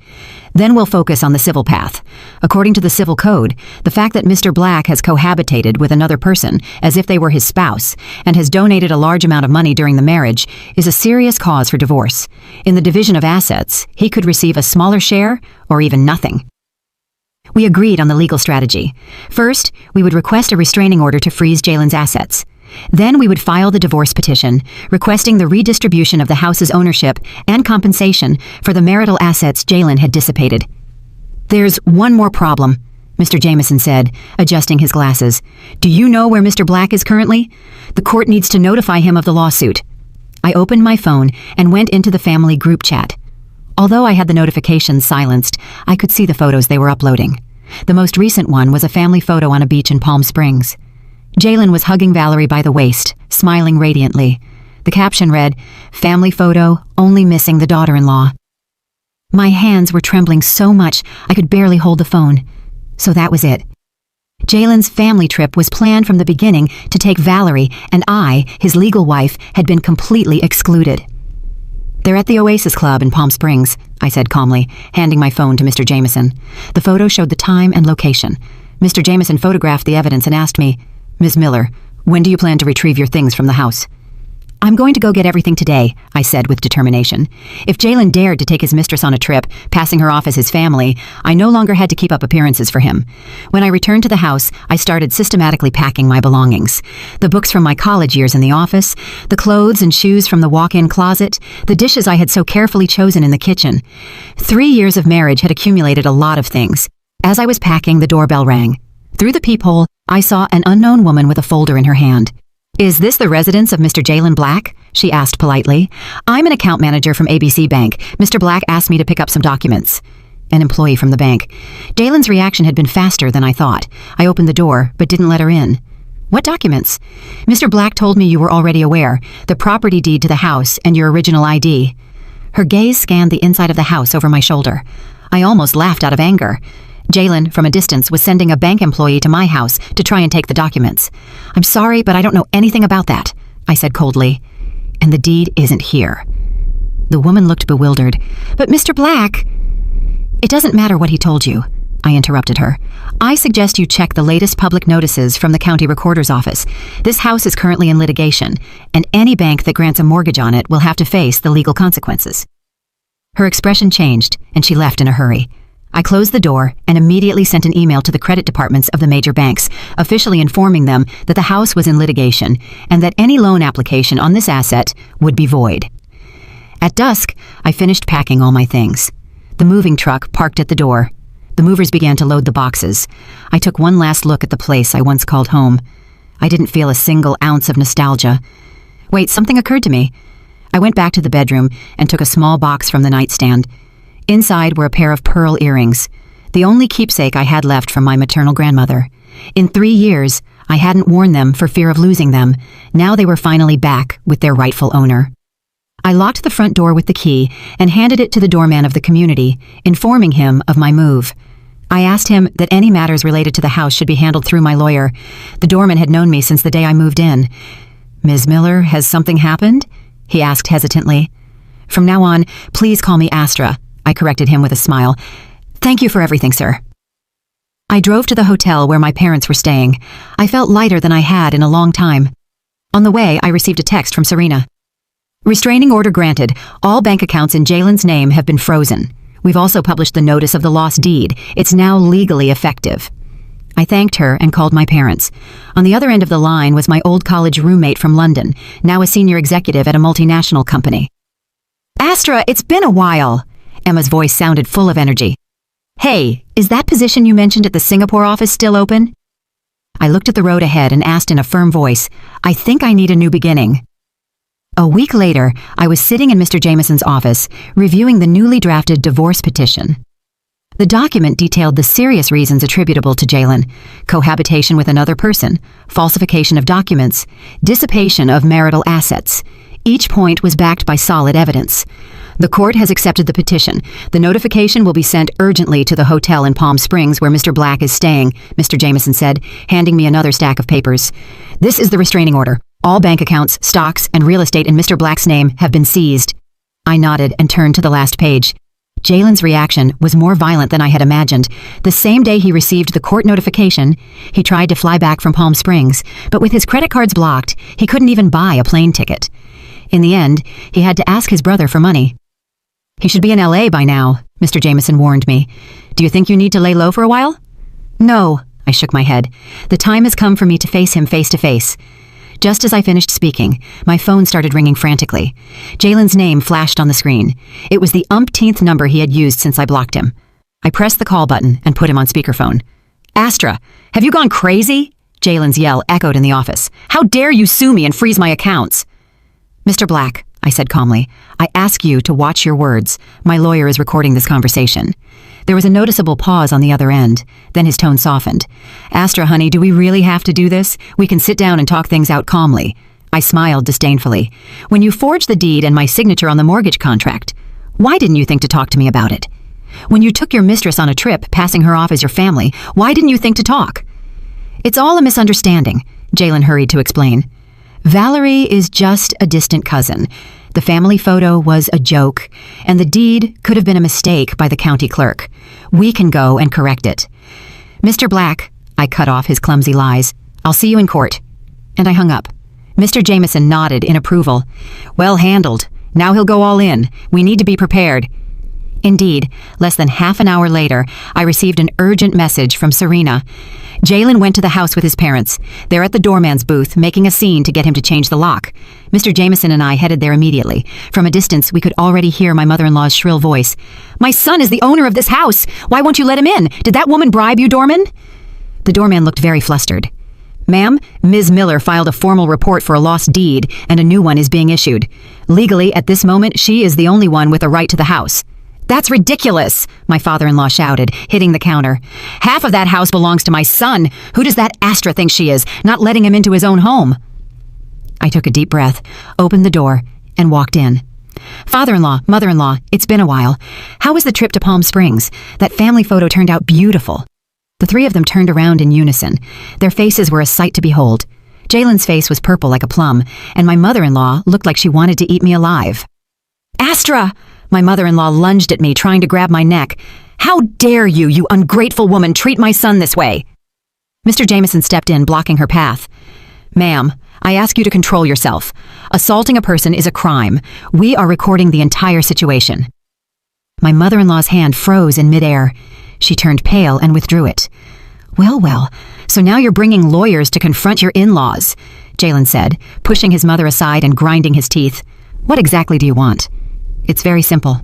"Then we'll focus on the civil path. According to the civil code, the fact that Mr. Black has cohabitated with another person as if they were his spouse and has donated a large amount of money during the marriage is a serious cause for divorce. In the division of assets, he could receive a smaller share or even nothing." We agreed on the legal strategy. First, we would request a restraining order to freeze Jalen's assets. Then we would file the divorce petition, requesting the redistribution of the house's ownership and compensation for the marital assets Jalen had dissipated. "There's one more problem," Mr. Jameson said, adjusting his glasses. "Do you know where Mr. Black is currently? The court needs to notify him of the lawsuit." I opened my phone and went into the family group chat. Although I had the notifications silenced, I could see the photos they were uploading. The most recent one was a family photo on a beach in Palm Springs. Jalen was hugging Valerie by the waist, smiling radiantly. The caption read, "Family photo, only missing the daughter-in-law." My hands were trembling so much I could barely hold the phone. So that was it. Jalen's family trip was planned from the beginning to take Valerie, and I, his legal wife, had been completely excluded. "They're at the Oasis Club in Palm Springs," I said calmly, handing my phone to Mr. Jameson. The photo showed the time and location. Mr. Jameson photographed the evidence and asked me, "Ms. Miller, when do you plan to retrieve your things from the house?" "I'm going to go get everything today," I said with determination. If Jalen dared to take his mistress on a trip, passing her off as his family, I no longer had to keep up appearances for him. When I returned to the house, I started systematically packing my belongings. The books from my college years in the office, the clothes and shoes from the walk-in closet, the dishes I had so carefully chosen in the kitchen. 3 years of marriage had accumulated a lot of things. As I was packing, the doorbell rang. Through the peephole, I saw an unknown woman with a folder in her hand. "Is this the residence of Mr. Jalen Black?" she asked politely. "I'm an account manager from ABC Bank. Mr. Black asked me to pick up some documents." An employee from the bank. Jalen's reaction had been faster than I thought. I opened the door, but didn't let her in. "What documents?" "Mr. Black told me you were already aware. The property deed to the house and your original ID." Her gaze scanned the inside of the house over my shoulder. I almost laughed out of anger. Jalen, from a distance, was sending a bank employee to my house to try and take the documents. "I'm sorry, but I don't know anything about that," I said coldly. "And the deed isn't here." The woman looked bewildered. "But Mr. Black—" "It doesn't matter what he told you," I interrupted her. "I suggest you check the latest public notices from the county recorder's office. This house is currently in litigation, and any bank that grants a mortgage on it will have to face the legal consequences." Her expression changed, and she left in a hurry. I closed the door and immediately sent an email to the credit departments of the major banks, officially informing them that the house was in litigation and that any loan application on this asset would be void. At dusk, I finished packing all my things. The moving truck parked at the door. The movers began to load the boxes. I took one last look at the place I once called home. I didn't feel a single ounce of nostalgia. Wait, something occurred to me. I went back to the bedroom and took a small box from the nightstand. Inside were a pair of pearl earrings, the only keepsake I had left from my maternal grandmother. In 3 years, I hadn't worn them for fear of losing them. Now they were finally back with their rightful owner. I locked the front door with the key and handed it to the doorman of the community, informing him of my move. I asked him that any matters related to the house should be handled through my lawyer. The doorman had known me since the day I moved in. "Ms. Miller, has something happened?" he asked hesitantly. "From now on, please call me Astra," I corrected him with a smile. "Thank you for everything, sir." I drove to the hotel where my parents were staying. I felt lighter than I had in a long time. On the way, I received a text from Serena. "Restraining order granted. All bank accounts in Jalen's name have been frozen. We've also published the notice of the lost deed. It's now legally effective." I thanked her and called my parents. On the other end of the line was my old college roommate from London, now a senior executive at a multinational company. "Astra, it's been a while." Emma's voice sounded full of energy. "Hey, is that position you mentioned at the Singapore office still open?" I looked at the road ahead and asked in a firm voice, "I think I need a new beginning." A week later, I was sitting in Mr. Jameson's office, reviewing the newly drafted divorce petition. The document detailed the serious reasons attributable to Jalen: cohabitation with another person, falsification of documents, dissipation of marital assets. Each point was backed by solid evidence. "The court has accepted the petition. The notification will be sent urgently to the hotel in Palm Springs where Mr. Black is staying," Mr. Jameson said, handing me another stack of papers. "This is the restraining order. All bank accounts, stocks, and real estate in Mr. Black's name have been seized." I nodded and turned to the last page. Jalen's reaction was more violent than I had imagined. The same day he received the court notification, he tried to fly back from Palm Springs, but with his credit cards blocked, he couldn't even buy a plane ticket. In the end, he had to ask his brother for money. "He should be in LA by now," Mr. Jameson warned me. "Do you think you need to lay low for a while?" "No," I shook my head. "The time has come for me to face him face to face." Just as I finished speaking, my phone started ringing frantically. Jalen's name flashed on the screen. It was the umpteenth number he had used since I blocked him. I pressed the call button and put him on speakerphone. "Astra, have you gone crazy?" Jalen's yell echoed in the office. "How dare you sue me and freeze my accounts?" "Mr. Black," I said calmly, "I ask you to watch your words. My lawyer is recording this conversation." There was a noticeable pause on the other end. Then his tone softened. "Astra, honey, do we really have to do this? We can sit down and talk things out calmly." I smiled disdainfully. "When you forged the deed and my signature on the mortgage contract, why didn't you think to talk to me about it? When you took your mistress on a trip, passing her off as your family, why didn't you think to talk?" "It's all a misunderstanding," Jalen hurried to explain. "Valerie is just a distant cousin. The family photo was a joke, and the deed could have been a mistake by the county clerk. We can go and correct it." "Mr. Black," I cut off his clumsy lies, "I'll see you in court." And I hung up. Mr. Jameson nodded in approval. "Well handled. Now he'll go all in. We need to be prepared." Indeed, less than half an hour later, I received an urgent message from Serena. Jalen went to the house with his parents. They're at the doorman's booth, making a scene to get him to change the lock. Mr. Jameson and I headed there immediately. From a distance, we could already hear my mother-in-law's shrill voice. "My son is the owner of this house! Why won't you let him in? Did that woman bribe you, doorman?" The doorman looked very flustered. "Ma'am, Ms. Miller filed a formal report for a lost deed, and a new one is being issued. Legally, at this moment, she is the only one with a right to the house." "That's ridiculous," my father-in-law shouted, hitting the counter. "Half of that house belongs to my son. Who does that Astra think she is, not letting him into his own home?" I took a deep breath, opened the door, and walked in. "Father-in-law, mother-in-law, it's been a while. How was the trip to Palm Springs? That family photo turned out beautiful." The three of them turned around in unison. Their faces were a sight to behold. Jalen's face was purple like a plum, and my mother-in-law looked like she wanted to eat me alive. "Astra!" My mother-in-law lunged at me, trying to grab my neck. "How dare you, you ungrateful woman, treat my son this way?" Mr. Jameson stepped in, blocking her path. "Ma'am, I ask you to control yourself. Assaulting a person is a crime. We are recording the entire situation." My mother-in-law's hand froze in midair. She turned pale and withdrew it. Well, so now you're bringing lawyers to confront your in-laws," Jalen said, pushing his mother aside and grinding his teeth. "What exactly do you want?" "It's very simple."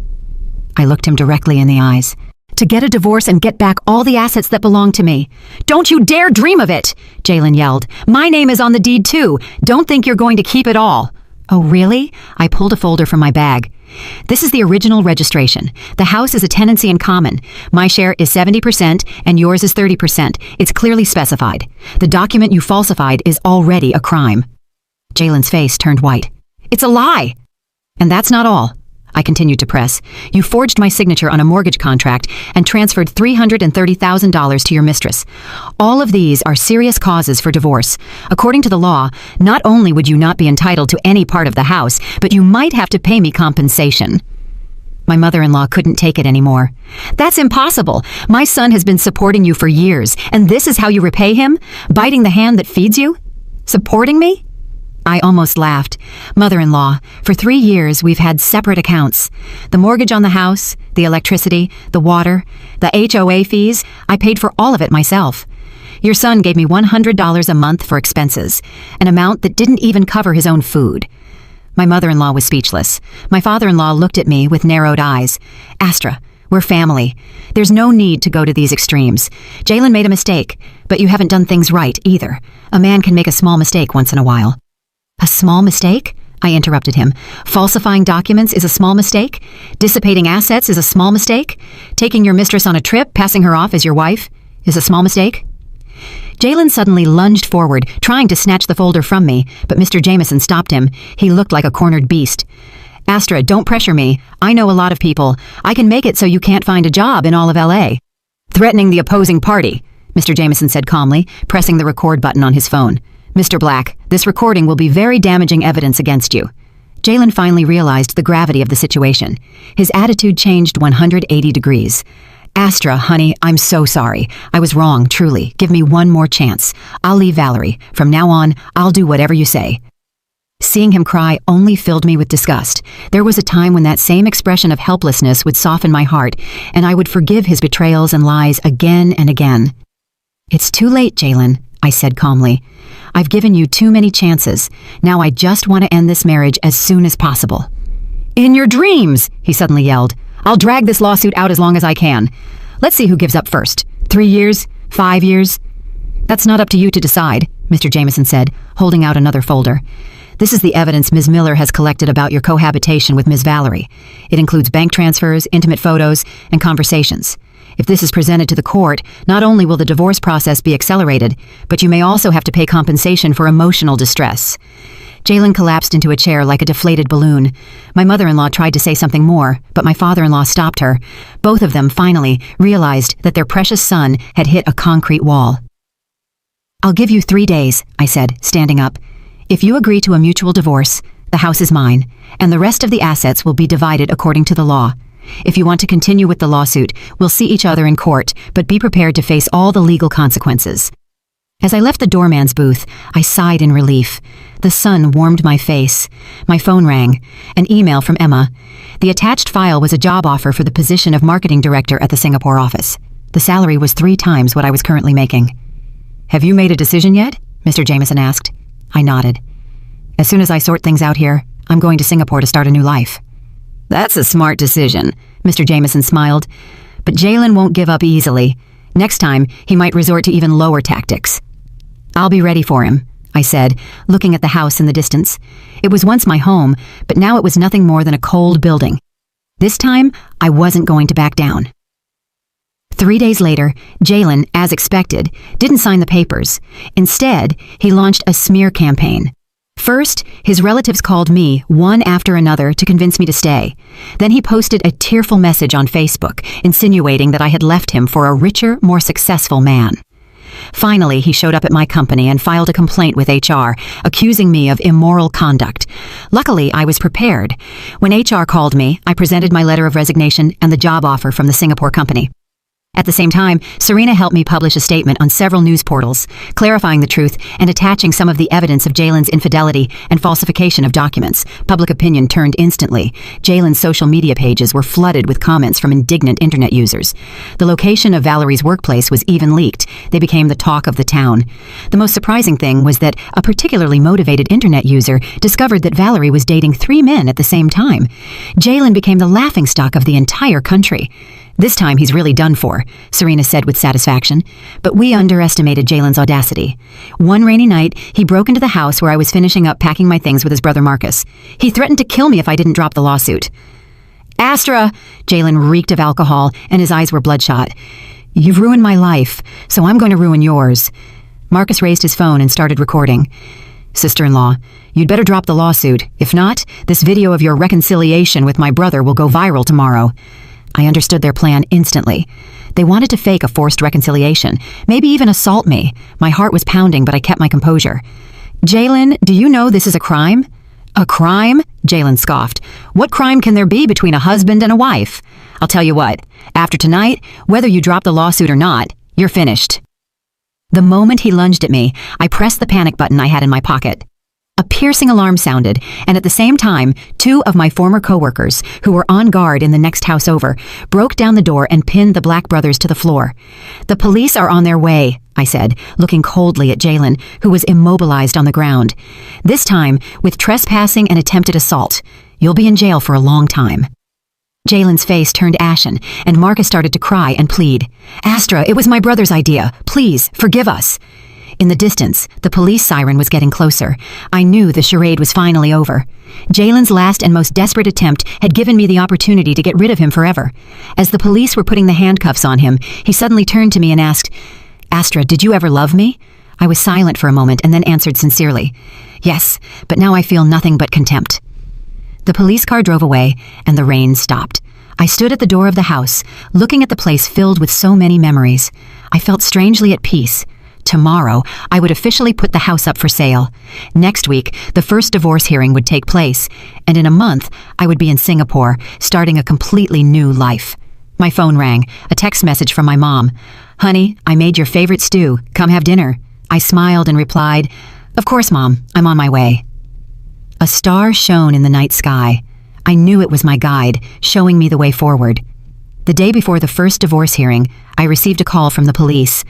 I looked him directly in the eyes. "To get a divorce and get back all the assets that belong to me." "Don't you dare dream of it!" Jalen yelled. "My name is on the deed too. Don't think you're going to keep it all." "Oh, really?" I pulled a folder from my bag. "This is the original registration. The house is a tenancy in common. My share is 70% and yours is 30%. It's clearly specified. The document you falsified is already a crime." Jalen's face turned white. "It's a lie!" "And that's not all," I continued to press. "You forged my signature on a mortgage contract and transferred $330,000 to your mistress. All of these are serious causes for divorce. According to the law, not only would you not be entitled to any part of the house, but you might have to pay me compensation." My mother-in-law couldn't take it anymore. "That's impossible. My son has been supporting you for years, and this is how you repay him? Biting the hand that feeds you? Supporting me?" I almost laughed. "Mother-in-law, for 3 years we've had separate accounts. The mortgage on the house, the electricity, the water, the HOA fees, I paid for all of it myself. Your son gave me $100 a month for expenses, an amount that didn't even cover his own food." My mother-in-law was speechless. My father-in-law looked at me with narrowed eyes. "Astra, we're family. There's no need to go to these extremes. Jalen made a mistake, but you haven't done things right either. A man can make a small mistake once in a while." "A small mistake?" I interrupted him. "Falsifying documents is a small mistake? Dissipating assets is a small mistake? Taking your mistress on a trip, passing her off as your wife, is a small mistake?" Jalen suddenly lunged forward, trying to snatch the folder from me, but Mr. Jameson stopped him. He looked like a cornered beast. "Astra, don't pressure me. I know a lot of people. I can make it so you can't find a job in all of L.A. "Threatening the opposing party," Mr. Jameson said calmly, pressing the record button on his phone. "Mr. Black, this recording will be very damaging evidence against you." Jalen finally realized the gravity of the situation. His attitude changed 180 degrees. "Astra, honey, I'm so sorry. I was wrong, truly. Give me one more chance. I'll leave Valerie. From now on, I'll do whatever you say." Seeing him cry only filled me with disgust. There was a time when that same expression of helplessness would soften my heart, and I would forgive his betrayals and lies again and again. "It's too late, Jalen," I said calmly. "I've given you too many chances. Now I just want to end this marriage as soon as possible." "In your dreams," he suddenly yelled. "I'll drag this lawsuit out as long as I can. Let's see who gives up first. 3 years? 5 years?" "That's not up to you to decide," Mr. Jameson said, holding out another folder. "This is the evidence Ms. Miller has collected about your cohabitation with Ms. Valerie. It includes bank transfers, intimate photos, and conversations. If this is presented to the court, not only will the divorce process be accelerated, but you may also have to pay compensation for emotional distress." Jalen collapsed into a chair like a deflated balloon. My mother-in-law tried to say something more, but my father-in-law stopped her. Both of them finally realized that their precious son had hit a concrete wall. "I'll give you 3 days," I said, standing up. "If you agree to a mutual divorce, the house is mine, and the rest of the assets will be divided according to the law. If you want to continue with the lawsuit, we'll see each other in court, but be prepared to face all the legal consequences." As I left the doorman's booth, I sighed in relief. The sun warmed my face. My phone rang. An email from Emma. The attached file was a job offer for the position of marketing director at the Singapore office. The salary was 3 times what I was currently making. "Have you made a decision yet?" Mr. Jameson asked. I nodded. "As soon as I sort things out here, I'm going to Singapore to start a new life." "That's a smart decision," Mr. Jameson smiled. "But Jalen won't give up easily. Next time, he might resort to even lower tactics." "I'll be ready for him," I said, looking at the house in the distance. It was once my home, but now it was nothing more than a cold building. This time, I wasn't going to back down. 3 days later, Jalen, as expected, didn't sign the papers. Instead, he launched a smear campaign. First, his relatives called me, one after another, to convince me to stay. Then he posted a tearful message on Facebook, insinuating that I had left him for a richer, more successful man. Finally, he showed up at my company and filed a complaint with HR, accusing me of immoral conduct. Luckily, I was prepared. When HR called me, I presented my letter of resignation and the job offer from the Singapore company. At the same time, Serena helped me publish a statement on several news portals, clarifying the truth and attaching some of the evidence of Jalen's infidelity and falsification of documents. Public opinion turned instantly. Jalen's social media pages were flooded with comments from indignant internet users. The location of Valerie's workplace was even leaked. They became the talk of the town. The most surprising thing was that a particularly motivated internet user discovered that Valerie was dating 3 men at the same time. Jalen became the laughingstock of the entire country. "This time he's really done for," Serena said with satisfaction. But we underestimated Jalen's audacity. One rainy night, he broke into the house where I was finishing up packing my things with his brother Marcus. He threatened to kill me if I didn't drop the lawsuit. "Astra!" Jalen reeked of alcohol, and his eyes were bloodshot. "You've ruined my life, so I'm going to ruin yours." Marcus raised his phone and started recording. "Sister-in-law, you'd better drop the lawsuit. If not, this video of your reconciliation with my brother will go viral tomorrow." I understood their plan instantly. They wanted to fake a forced reconciliation, maybe even assault me. My heart was pounding, but I kept my composure. "Jalen, do you know this is a crime?" "A crime?" Jalen scoffed. "What crime can there be between a husband and a wife? I'll tell you what, after tonight, whether you drop the lawsuit or not, you're finished." The moment he lunged at me, I pressed the panic button I had in my pocket. A piercing alarm sounded, and at the same time, 2 of my former coworkers, who were on guard in the next house over, broke down the door and pinned the Black brothers to the floor. "The police are on their way," I said, looking coldly at Jalen, who was immobilized on the ground. "This time, with trespassing and attempted assault. You'll be in jail for a long time." Jalen's face turned ashen, and Marcus started to cry and plead. "Astra, it was my brother's idea. Please, forgive us." In the distance, the police siren was getting closer. I knew the charade was finally over. Jalen's last and most desperate attempt had given me the opportunity to get rid of him forever. As the police were putting the handcuffs on him, he suddenly turned to me and asked, "Astra, did you ever love me?" I was silent for a moment and then answered sincerely, "Yes, but now I feel nothing but contempt." The police car drove away, and the rain stopped. I stood at the door of the house, looking at the place filled with so many memories. I felt strangely at peace. Tomorrow, I would officially put the house up for sale. Next week, the first divorce hearing would take place, and in a month, I would be in Singapore, starting a completely new life. My phone rang, a text message from my mom. "Honey, I made your favorite stew. Come have dinner." I smiled and replied, "Of course, Mom, I'm on my way." A star shone in the night sky. I knew it was my guide, showing me the way forward. The day before the first divorce hearing, I received a call from the police.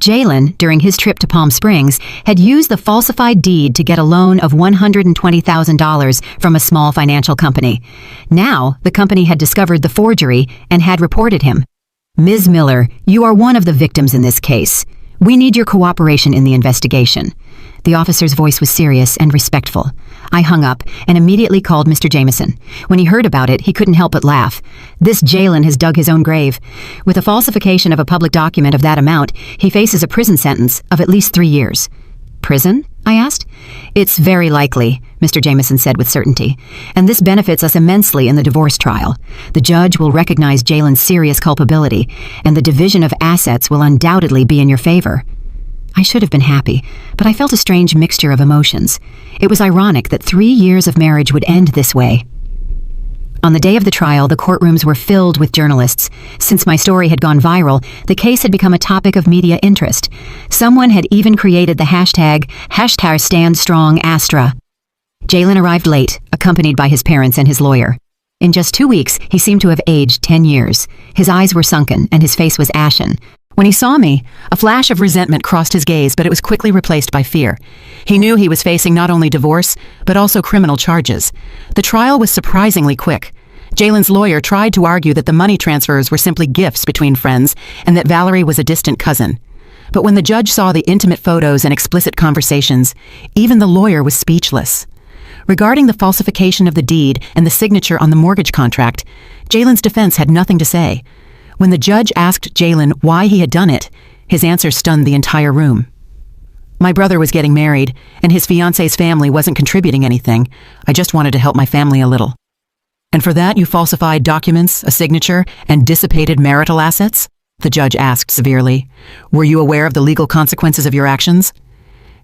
Jalen, during his trip to Palm Springs, had used the falsified deed to get a loan of $120,000 from a small financial company. Now, the company had discovered the forgery and had reported him. Ms. Miller, you are one of the victims in this case. We need your cooperation in the investigation. The officer's voice was serious and respectful. I hung up and immediately called Mr. Jameson. When he heard about it, he couldn't help but laugh. This Jalen has dug his own grave. With the falsification of a public document of that amount, he faces a prison sentence of at least 3 years. Prison? I asked. It's very likely, Mr. Jameson said with certainty, and this benefits us immensely in the divorce trial. The judge will recognize Jalen's serious culpability, and the division of assets will undoubtedly be in your favor. I should have been happy, but I felt a strange mixture of emotions. It was ironic that 3 years of marriage would end this way. On the day of the trial, the courtrooms were filled with journalists. Since my story had gone viral, the case had become a topic of media interest. Someone had even created the hashtag #StandStrongAstra. Jalen arrived late, accompanied by his parents and his lawyer. In just 2 weeks, he seemed to have aged 10 years. His eyes were sunken, and his face was ashen. When he saw me, a flash of resentment crossed his gaze, but it was quickly replaced by fear. He knew he was facing not only divorce, but also criminal charges. The trial was surprisingly quick. Jalen's lawyer tried to argue that the money transfers were simply gifts between friends and that Valerie was a distant cousin. But when the judge saw the intimate photos and explicit conversations, even the lawyer was speechless. Regarding the falsification of the deed and the signature on the mortgage contract, Jalen's defense had nothing to say. When the judge asked Jalen why he had done it, his answer stunned the entire room. My brother was getting married, and his fiancé's family wasn't contributing anything. I just wanted to help my family a little. And for that you falsified documents, a signature, and dissipated marital assets? The judge asked severely. Were you aware of the legal consequences of your actions?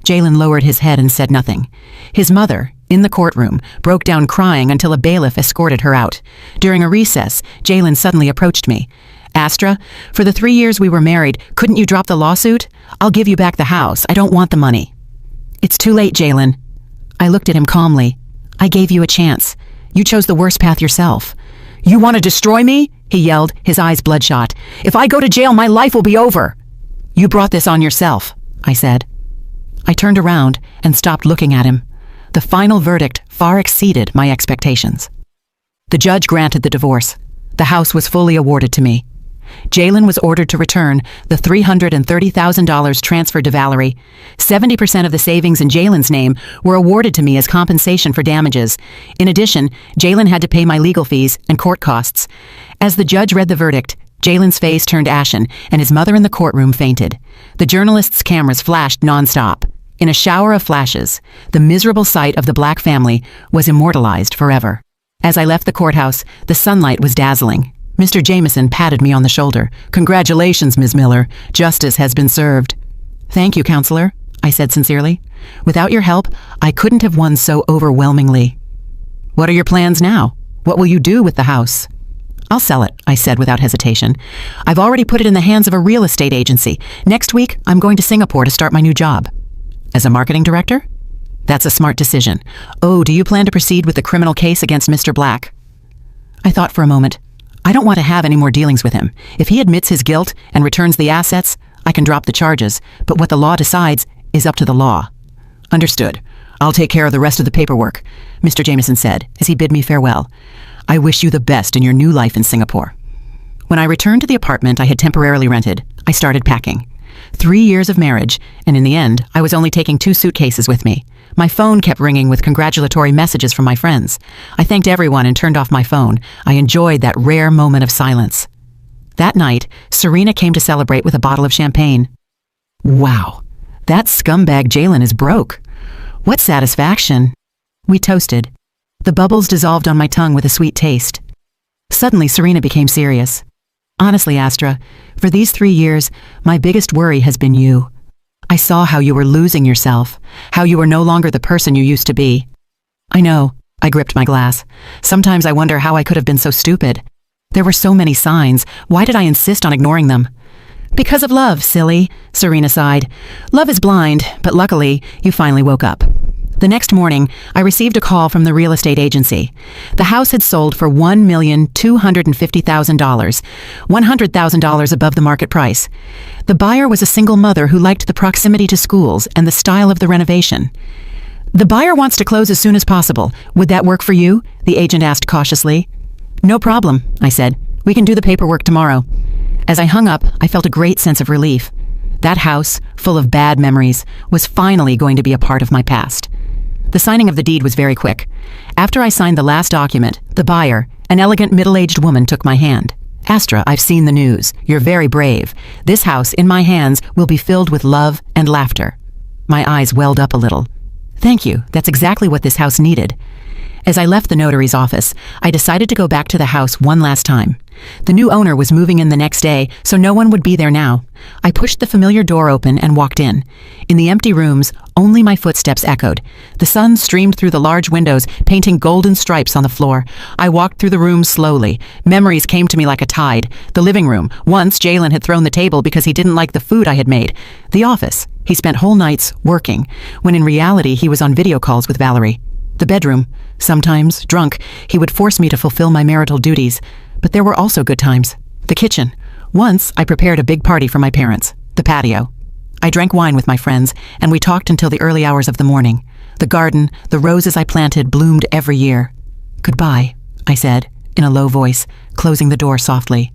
Jalen lowered his head and said nothing. His mother, in the courtroom, broke down crying until a bailiff escorted her out. During a recess, Jalen suddenly approached me. Astra, for the 3 years we were married, couldn't you drop the lawsuit? I'll give you back the house. I don't want the money. It's too late, Jalen. I looked at him calmly. I gave you a chance. You chose the worst path yourself. You want to destroy me? He yelled, his eyes bloodshot. If I go to jail, my life will be over. You brought this on yourself, I said. I turned around and stopped looking at him. The final verdict far exceeded my expectations. The judge granted the divorce. The house was fully awarded to me. Jalen was ordered to return the $330,000 transferred to Valerie. 70% of the savings in Jalen's name were awarded to me as compensation for damages. In addition, Jalen had to pay my legal fees and court costs. As the judge read the verdict, Jalen's face turned ashen, and his mother in the courtroom fainted. The journalists' cameras flashed nonstop. In a shower of flashes, the miserable sight of the Black family was immortalized forever. As I left the courthouse, the sunlight was dazzling. Mr. Jameson patted me on the shoulder. Congratulations, Ms. Miller. Justice has been served. Thank you, counselor, I said sincerely. Without your help, I couldn't have won so overwhelmingly. What are your plans now? What will you do with the house? I'll sell it, I said without hesitation. I've already put it in the hands of a real estate agency. Next week, I'm going to Singapore to start my new job. As a marketing director? That's a smart decision. Oh, do you plan to proceed with the criminal case against Mr. Black? I thought for a moment. I don't want to have any more dealings with him. If he admits his guilt and returns the assets, I can drop the charges, but what the law decides is up to the law. Understood. I'll take care of the rest of the paperwork, Mr. Jameson said as he bid me farewell. I wish you the best in your new life in Singapore. When I returned to the apartment I had temporarily rented, I started packing. 3 years of marriage, and in the end, I was only taking 2 suitcases with me. My phone kept ringing with congratulatory messages from my friends. I thanked everyone and turned off my phone. I enjoyed that rare moment of silence. That night, Serena came to celebrate with a bottle of champagne. Wow, that scumbag Jalen is broke. What satisfaction. We toasted. The bubbles dissolved on my tongue with a sweet taste. Suddenly, Serena became serious. Honestly, Astra, for these 3 years, my biggest worry has been you. I saw how you were losing yourself, how you were no longer the person you used to be. I know, I gripped my glass. Sometimes I wonder how I could have been so stupid. There were so many signs. Why did I insist on ignoring them? Because of love, silly, Serena sighed. Love is blind, but luckily, you finally woke up. The next morning, I received a call from the real estate agency. The house had sold for $1,250,000, $100,000 above the market price. The buyer was a single mother who liked the proximity to schools and the style of the renovation. "The buyer wants to close as soon as possible. Would that work for you?" the agent asked cautiously. "No problem," I said. "We can do the paperwork tomorrow." As I hung up, I felt a great sense of relief. That house, full of bad memories, was finally going to be a part of my past. The signing of the deed was very quick. After I signed the last document, the buyer, an elegant middle-aged woman, took my hand. "Astra, I've seen the news. You're very brave. This house, in my hands, will be filled with love and laughter." My eyes welled up a little. "Thank you. That's exactly what this house needed." As I left the notary's office, I decided to go back to the house one last time. The new owner was moving in the next day, so no one would be there now. I pushed the familiar door open and walked in. In the empty rooms, only my footsteps echoed. The sun streamed through the large windows, painting golden stripes on the floor. I walked through the room slowly. Memories came to me like a tide. The living room. Once, Jalen had thrown the table because he didn't like the food I had made. The office. He spent whole nights working, when in reality he was on video calls with Valerie. The bedroom. Sometimes, drunk, he would force me to fulfill my marital duties. But there were also good times. The kitchen. Once, I prepared a big party for my parents. The patio. I drank wine with my friends, and we talked until the early hours of the morning. The garden, the roses I planted, bloomed every year. "Goodbye," I said, in a low voice, closing the door softly.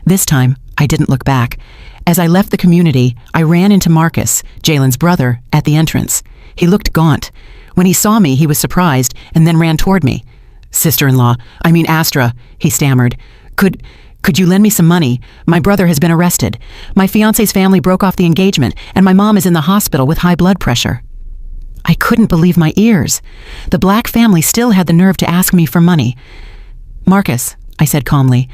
This time, I didn't look back. As I left the community, I ran into Marcus, Jalen's brother, at the entrance. He looked gaunt. When he saw me, he was surprised, and then ran toward me. Astra, he stammered. Could you lend me some money? My brother has been arrested. My fiancé's family broke off the engagement, and my mom is in the hospital with high blood pressure." I couldn't believe my ears. The Black family still had the nerve to ask me for money. "Marcus," I said calmly,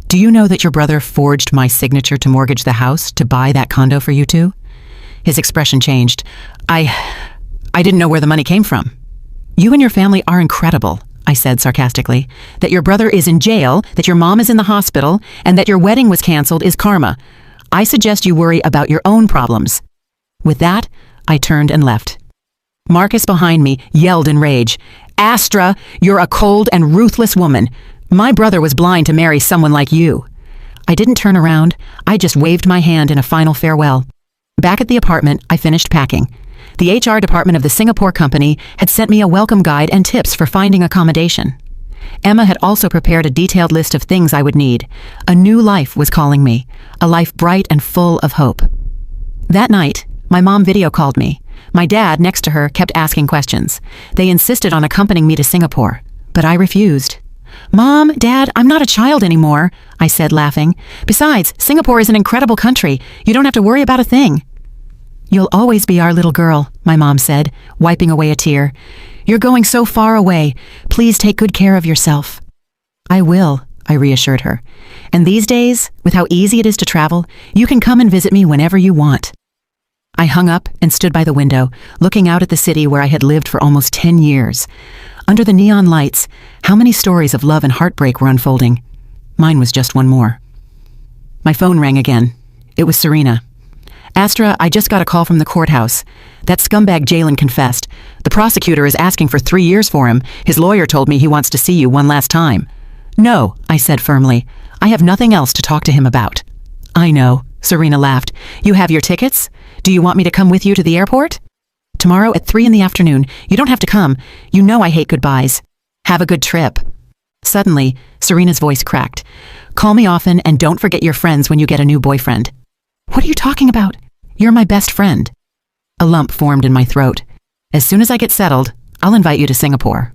"do you know that your brother forged my signature to mortgage the house to buy that condo for you two?" His expression changed. I didn't know where the money came from." "You and your family are incredible," I said sarcastically. "That your brother is in jail, that your mom is in the hospital, and that your wedding was canceled is karma. I suggest you worry about your own problems." With that, I turned and left. Marcus behind me yelled in rage, "Astra, you're a cold and ruthless woman. My brother was blind to marry someone like you." I didn't turn around. I just waved my hand in a final farewell. Back at the apartment, I finished packing. The HR department of the Singapore company had sent me a welcome guide and tips for finding accommodation. Emma had also prepared a detailed list of things I would need. A new life was calling me, a life bright and full of hope. That night, my mom video called me. My dad, next to her, kept asking questions. They insisted on accompanying me to Singapore, but I refused. "Mom, Dad, I'm not a child anymore," I said, laughing. "Besides, Singapore is an incredible country. You don't have to worry about a thing." "You'll always be our little girl," my mom said, wiping away a tear. "You're going so far away. Please take good care of yourself." "I will," I reassured her. "And these days, with how easy it is to travel, you can come and visit me whenever you want." I hung up and stood by the window, looking out at the city where I had lived for almost 10 years. Under the neon lights, how many stories of love and heartbreak were unfolding? Mine was just one more. My phone rang again. It was Serena. "Astra, I just got a call from the courthouse. That scumbag Jalen confessed. The prosecutor is asking for 3 years for him. His lawyer told me he wants to see you one last time." "No," I said firmly. "I have nothing else to talk to him about." "I know," Serena laughed. "You have your tickets? Do you want me to come with you to the airport?" "Tomorrow at 3 in the afternoon. You don't have to come. You know I hate goodbyes. Have a good trip." Suddenly, Serena's voice cracked. "Call me often and don't forget your friends when you get a new boyfriend." "What are you talking about? You're my best friend." A lump formed in my throat. "As soon as I get settled, I'll invite you to Singapore."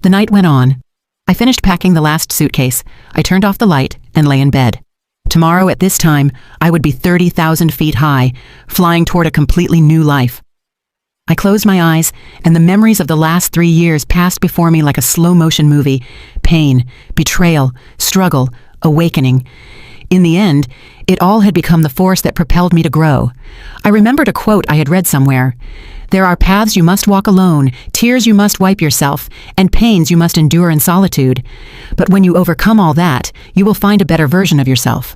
The night went on. I finished packing the last suitcase. I turned off the light and lay in bed. Tomorrow at this time, I would be 30,000 feet high, flying toward a completely new life. I closed my eyes, and the memories of the last 3 years passed before me like a slow-motion movie. Pain, betrayal, struggle, awakening. In the end, it all had become the force that propelled me to grow. I remembered a quote I had read somewhere. "There are paths you must walk alone, tears you must wipe yourself, and pains you must endure in solitude. But when you overcome all that, you will find a better version of yourself."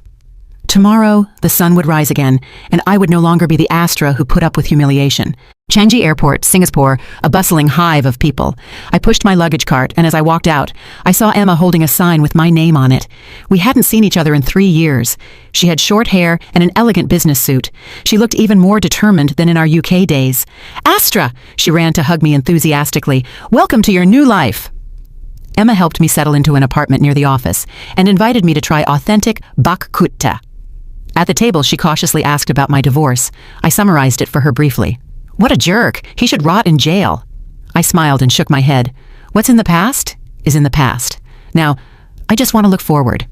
Tomorrow, the sun would rise again, and I would no longer be the Astra who put up with humiliation. Changi Airport, Singapore, a bustling hive of people. I pushed my luggage cart, and as I walked out, I saw Emma holding a sign with my name on it. We hadn't seen each other in 3 years. She had short hair and an elegant business suit. She looked even more determined than in our UK days. "Astra!" She ran to hug me enthusiastically. "Welcome to your new life!" Emma helped me settle into an apartment near the office and invited me to try authentic bak kutta. At the table, she cautiously asked about my divorce. I summarized it for her briefly. "What a jerk! He should rot in jail." I smiled and shook my head. What's in the past is in the past. Now, I just want to look forward.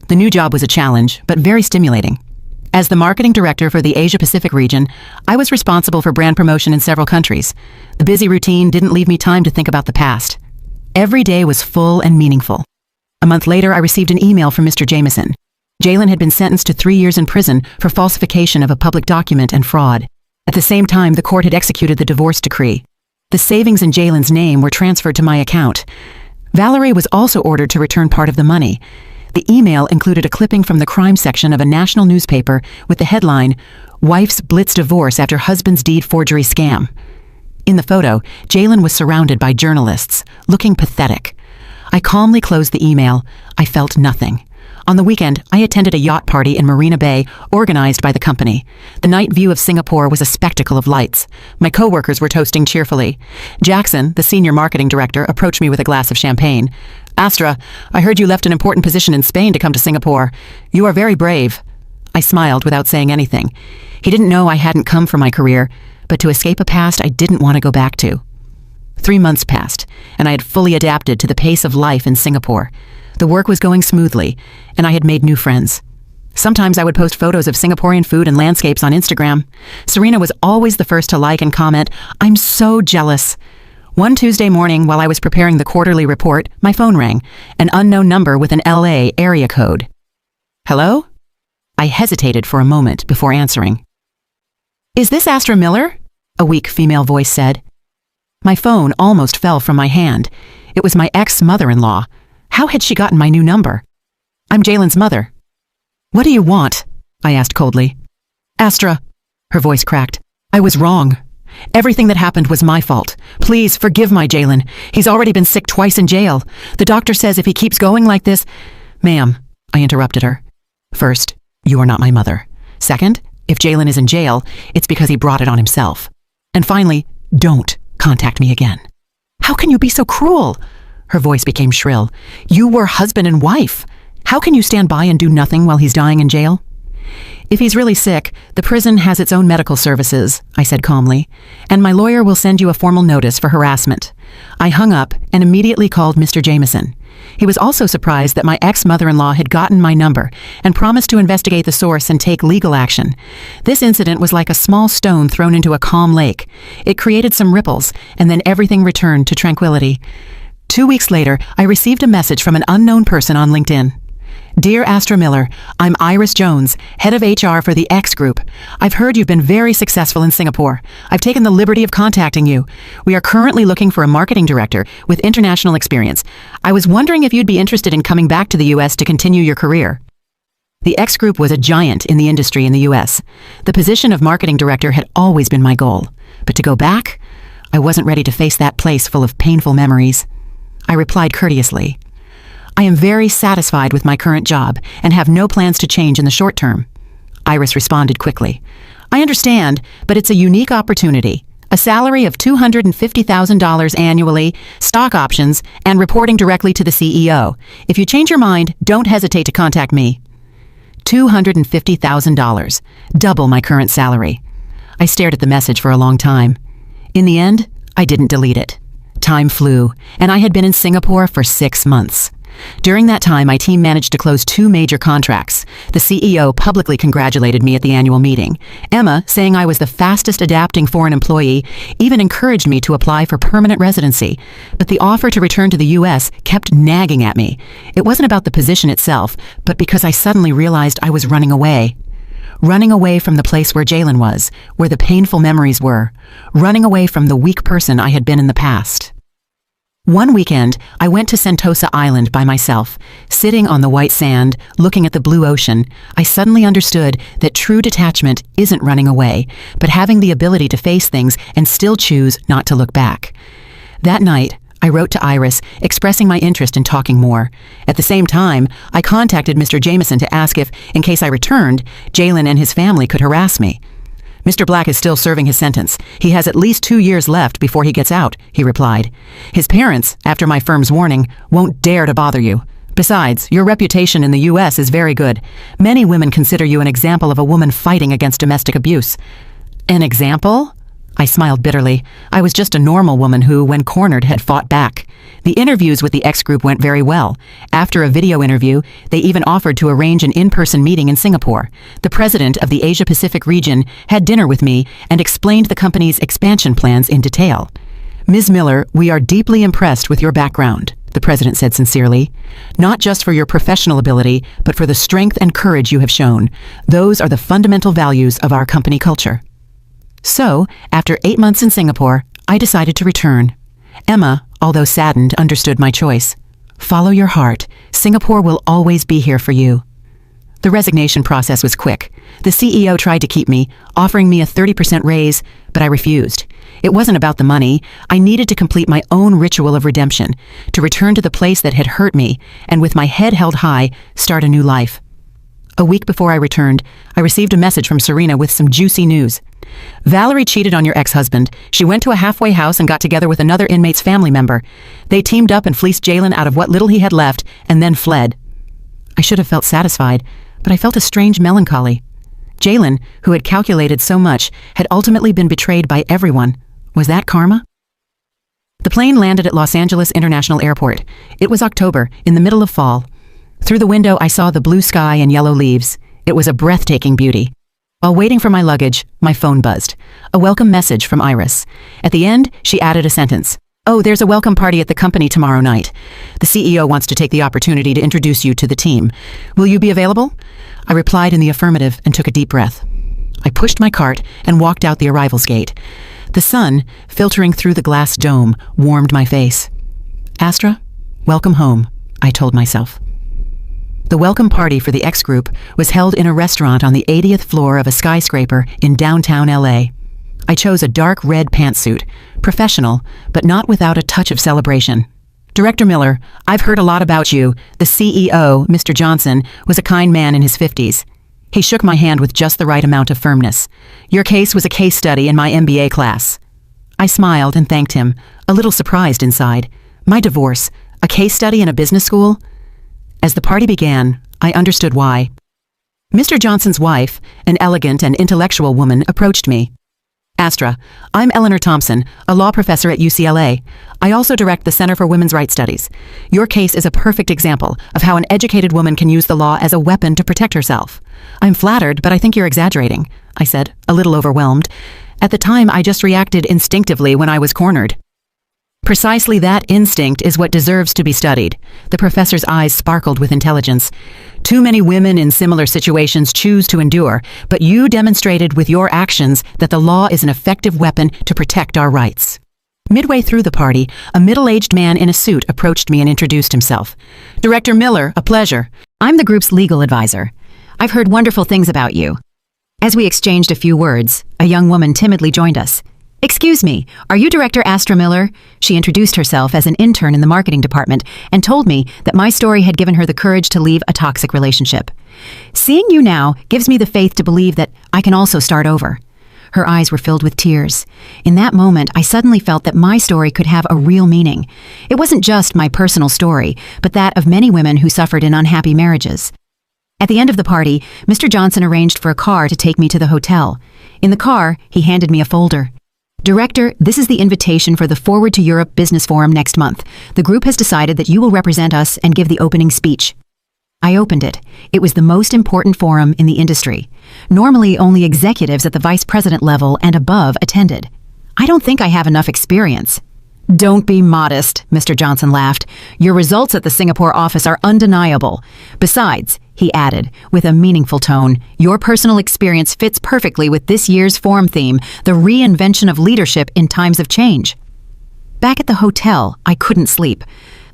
The new job was a challenge, but very stimulating. As the marketing director for the Asia-Pacific region, I was responsible for brand promotion in several countries. The busy routine didn't leave me time to think about the past. Every day was full and meaningful. A month later, I received an email from Mr. Jameson. Jalen had been sentenced to 3 years in prison for falsification of a public document and fraud. At the same time, the court had executed the divorce decree. The savings in Jalen's name were transferred to my account. Valerie was also ordered to return part of the money. The email included a clipping from the crime section of a national newspaper with the headline, "Wife's Blitz Divorce After Husband's Deed Forgery Scam." In the photo, Jalen was surrounded by journalists, looking pathetic. I calmly closed the email. I felt nothing. On the weekend, I attended a yacht party in Marina Bay, organized by the company. The night view of Singapore was a spectacle of lights. My coworkers were toasting cheerfully. Jackson, the senior marketing director, approached me with a glass of champagne. "Astra, I heard you left an important position in Spain to come to Singapore. You are very brave." I smiled without saying anything. He didn't know I hadn't come for my career, but to escape a past I didn't want to go back to. 3 months passed, and I had fully adapted to the pace of life in Singapore. The work was going smoothly, and I had made new friends. Sometimes I would post photos of Singaporean food and landscapes on Instagram. Serena was always the first to like and comment, "I'm so jealous." One Tuesday morning, while I was preparing the quarterly report, my phone rang, an unknown number with an LA area code. "Hello?" I hesitated for a moment before answering. "Is this Astra Miller?" a weak female voice said. My phone almost fell from my hand. It was my ex-mother-in-law. How had she gotten my new number? "I'm Jalen's mother." "What do you want?" I asked coldly. "Astra," her voice cracked. "I was wrong. Everything that happened was my fault. Please forgive my Jalen. He's already been sick twice in jail. The doctor says if he keeps going like this—" "Ma'am," I interrupted her. "First, you are not my mother. Second, if Jalen is in jail, it's because he brought it on himself. And finally, don't contact me again." "How can you be so cruel?" Her voice became shrill. "You were husband and wife. How can you stand by and do nothing while he's dying in jail?" "If he's really sick, the prison has its own medical services," I said calmly, "and my lawyer will send you a formal notice for harassment." I hung up and immediately called Mr. Jameson. He was also surprised that my ex-mother-in-law had gotten my number and promised to investigate the source and take legal action. This incident was like a small stone thrown into a calm lake. It created some ripples, and then everything returned to tranquility. 2 weeks later, I received a message from an unknown person on LinkedIn. "Dear Astra Miller, I'm Iris Jones, head of HR for the X Group. I've heard you've been very successful in Singapore. I've taken the liberty of contacting you. We are currently looking for a marketing director with international experience. I was wondering if you'd be interested in coming back to the US to continue your career." The X Group was a giant in the industry in the US. The position of marketing director had always been my goal. But to go back? I wasn't ready to face that place full of painful memories. I replied courteously, "I am very satisfied with my current job and have no plans to change in the short term." Iris responded quickly, "I understand, but it's a unique opportunity. A salary of $250,000 annually, stock options, and reporting directly to the CEO. If you change your mind, don't hesitate to contact me." $250,000, double my current salary. I stared at the message for a long time. In the end, I didn't delete it. Time flew, and I had been in Singapore for 6 months. During that time, my team managed to close 2 major contracts. The CEO publicly congratulated me at the annual meeting. Emma, saying I was the fastest adapting foreign employee, even encouraged me to apply for permanent residency. But the offer to return to the US kept nagging at me. It wasn't about the position itself, but because I suddenly realized I was running away. Running away from the place where Jalen was, where the painful memories were. Running away from the weak person I had been in the past. One weekend, I went to Sentosa Island by myself. Sitting on the white sand, looking at the blue ocean, I suddenly understood that true detachment isn't running away, but having the ability to face things and still choose not to look back. That night, I wrote to Iris, expressing my interest in talking more. At the same time, I contacted Mr. Jameson to ask if, in case I returned, Jalen and his family could harass me. Mr. Black is still serving his sentence. He has at least 2 years left before he gets out, he replied. His parents, after my firm's warning, won't dare to bother you. Besides, your reputation in the U.S. is very good. Many women consider you an example of a woman fighting against domestic abuse. An example? I smiled bitterly. I was just a normal woman who, when cornered, had fought back. The interviews with the X group went very well. After a video interview, they even offered to arrange an in-person meeting in Singapore. The president of the Asia-Pacific region had dinner with me and explained the company's expansion plans in detail. Ms. Miller, we are deeply impressed with your background, the president said sincerely. Not just for your professional ability, but for the strength and courage you have shown. Those are the fundamental values of our company culture. So, after 8 months in Singapore, I decided to return. Emma, although saddened, understood my choice. Follow your heart. Singapore will always be here for you. The resignation process was quick. The CEO tried to keep me, offering me a 30% raise, but I refused. It wasn't about the money. I needed to complete my own ritual of redemption, to return to the place that had hurt me, and with my head held high, start a new life. A week before I returned, I received a message from Serena with some juicy news. Valerie cheated on your ex-husband. She went to a halfway house and got together with another inmate's family member. They teamed up and fleeced Jalen out of what little he had left and then fled. I should have felt satisfied, but I felt a strange melancholy. Jalen, who had calculated so much, had ultimately been betrayed by everyone. Was that karma? The plane landed at Los Angeles International Airport. It was October, in the middle of fall. Through the window, I saw the blue sky and yellow leaves. It was a breathtaking beauty. While waiting for my luggage, my phone buzzed. A welcome message from Iris. At the end, she added a sentence. Oh, there's a welcome party at the company tomorrow night. The CEO wants to take the opportunity to introduce you to the team. Will you be available? I replied in the affirmative and took a deep breath. I pushed my cart and walked out the arrivals gate. The sun, filtering through the glass dome, warmed my face. Astra, welcome home, I told myself. The welcome party for the X group was held in a restaurant on the 80th floor of a skyscraper in downtown LA. I chose a dark red pantsuit, professional, but not without a touch of celebration. Director Miller, I've heard a lot about you. The CEO, Mr. Johnson, was a kind man in his 50s. He shook my hand with just the right amount of firmness. Your case was a case study in my MBA class. I smiled and thanked him, a little surprised inside. My divorce, a case study in a business school? As the party began, I understood why. Mr. Johnson's wife, an elegant and intellectual woman, approached me. Astra, I'm Eleanor Thompson, a law professor at UCLA. I also direct the Center for Women's Rights Studies. Your case is a perfect example of how an educated woman can use the law as a weapon to protect herself. I'm flattered, but I think you're exaggerating, I said, a little overwhelmed. At the time, I just reacted instinctively when I was cornered. Precisely that instinct is what deserves to be studied. The professor's eyes sparkled with intelligence. Too many women in similar situations choose to endure, but you demonstrated with your actions that the law is an effective weapon to protect our rights. Midway through the party, a middle-aged man in a suit approached me and introduced himself. Director Miller, a pleasure. I'm the group's legal advisor. I've heard wonderful things about you. As we exchanged a few words, a young woman timidly joined us. Excuse me, are you Director Astra Miller? She introduced herself as an intern in the marketing department and told me that my story had given her the courage to leave a toxic relationship. Seeing you now gives me the faith to believe that I can also start over. Her eyes were filled with tears. In that moment, I suddenly felt that my story could have a real meaning. It wasn't just my personal story, but that of many women who suffered in unhappy marriages. At the end of the party, Mr. Johnson arranged for a car to take me to the hotel. In the car, he handed me a folder. Director, this is the invitation for the Forward to Europe Business Forum next month. The group has decided that you will represent us and give the opening speech. I opened it. It was the most important forum in the industry. Normally, only executives at the vice president level and above attended. I don't think I have enough experience. Don't be modest, Mr. Johnson laughed. Your results at the Singapore office are undeniable. Besides, he added, with a meaningful tone, your personal experience fits perfectly with this year's forum theme, the reinvention of leadership in times of change. Back at the hotel, I couldn't sleep.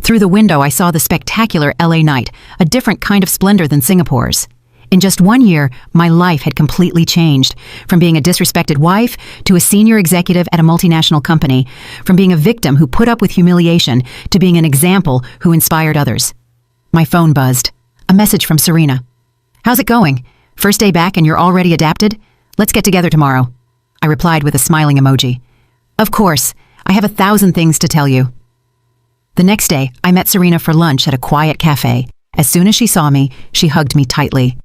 Through the window, I saw the spectacular LA night, a different kind of splendor than Singapore's. In just 1 year, my life had completely changed, from being a disrespected wife to a senior executive at a multinational company, from being a victim who put up with humiliation to being an example who inspired others. My phone buzzed. A message from Serena. "How's it going? First day back and you're already adapted? Let's get together tomorrow." I replied with a smiling emoji. "Of course, I have 1,000 things to tell you." The next day, I met Serena for lunch at a quiet cafe. As soon as she saw me, she hugged me tightly.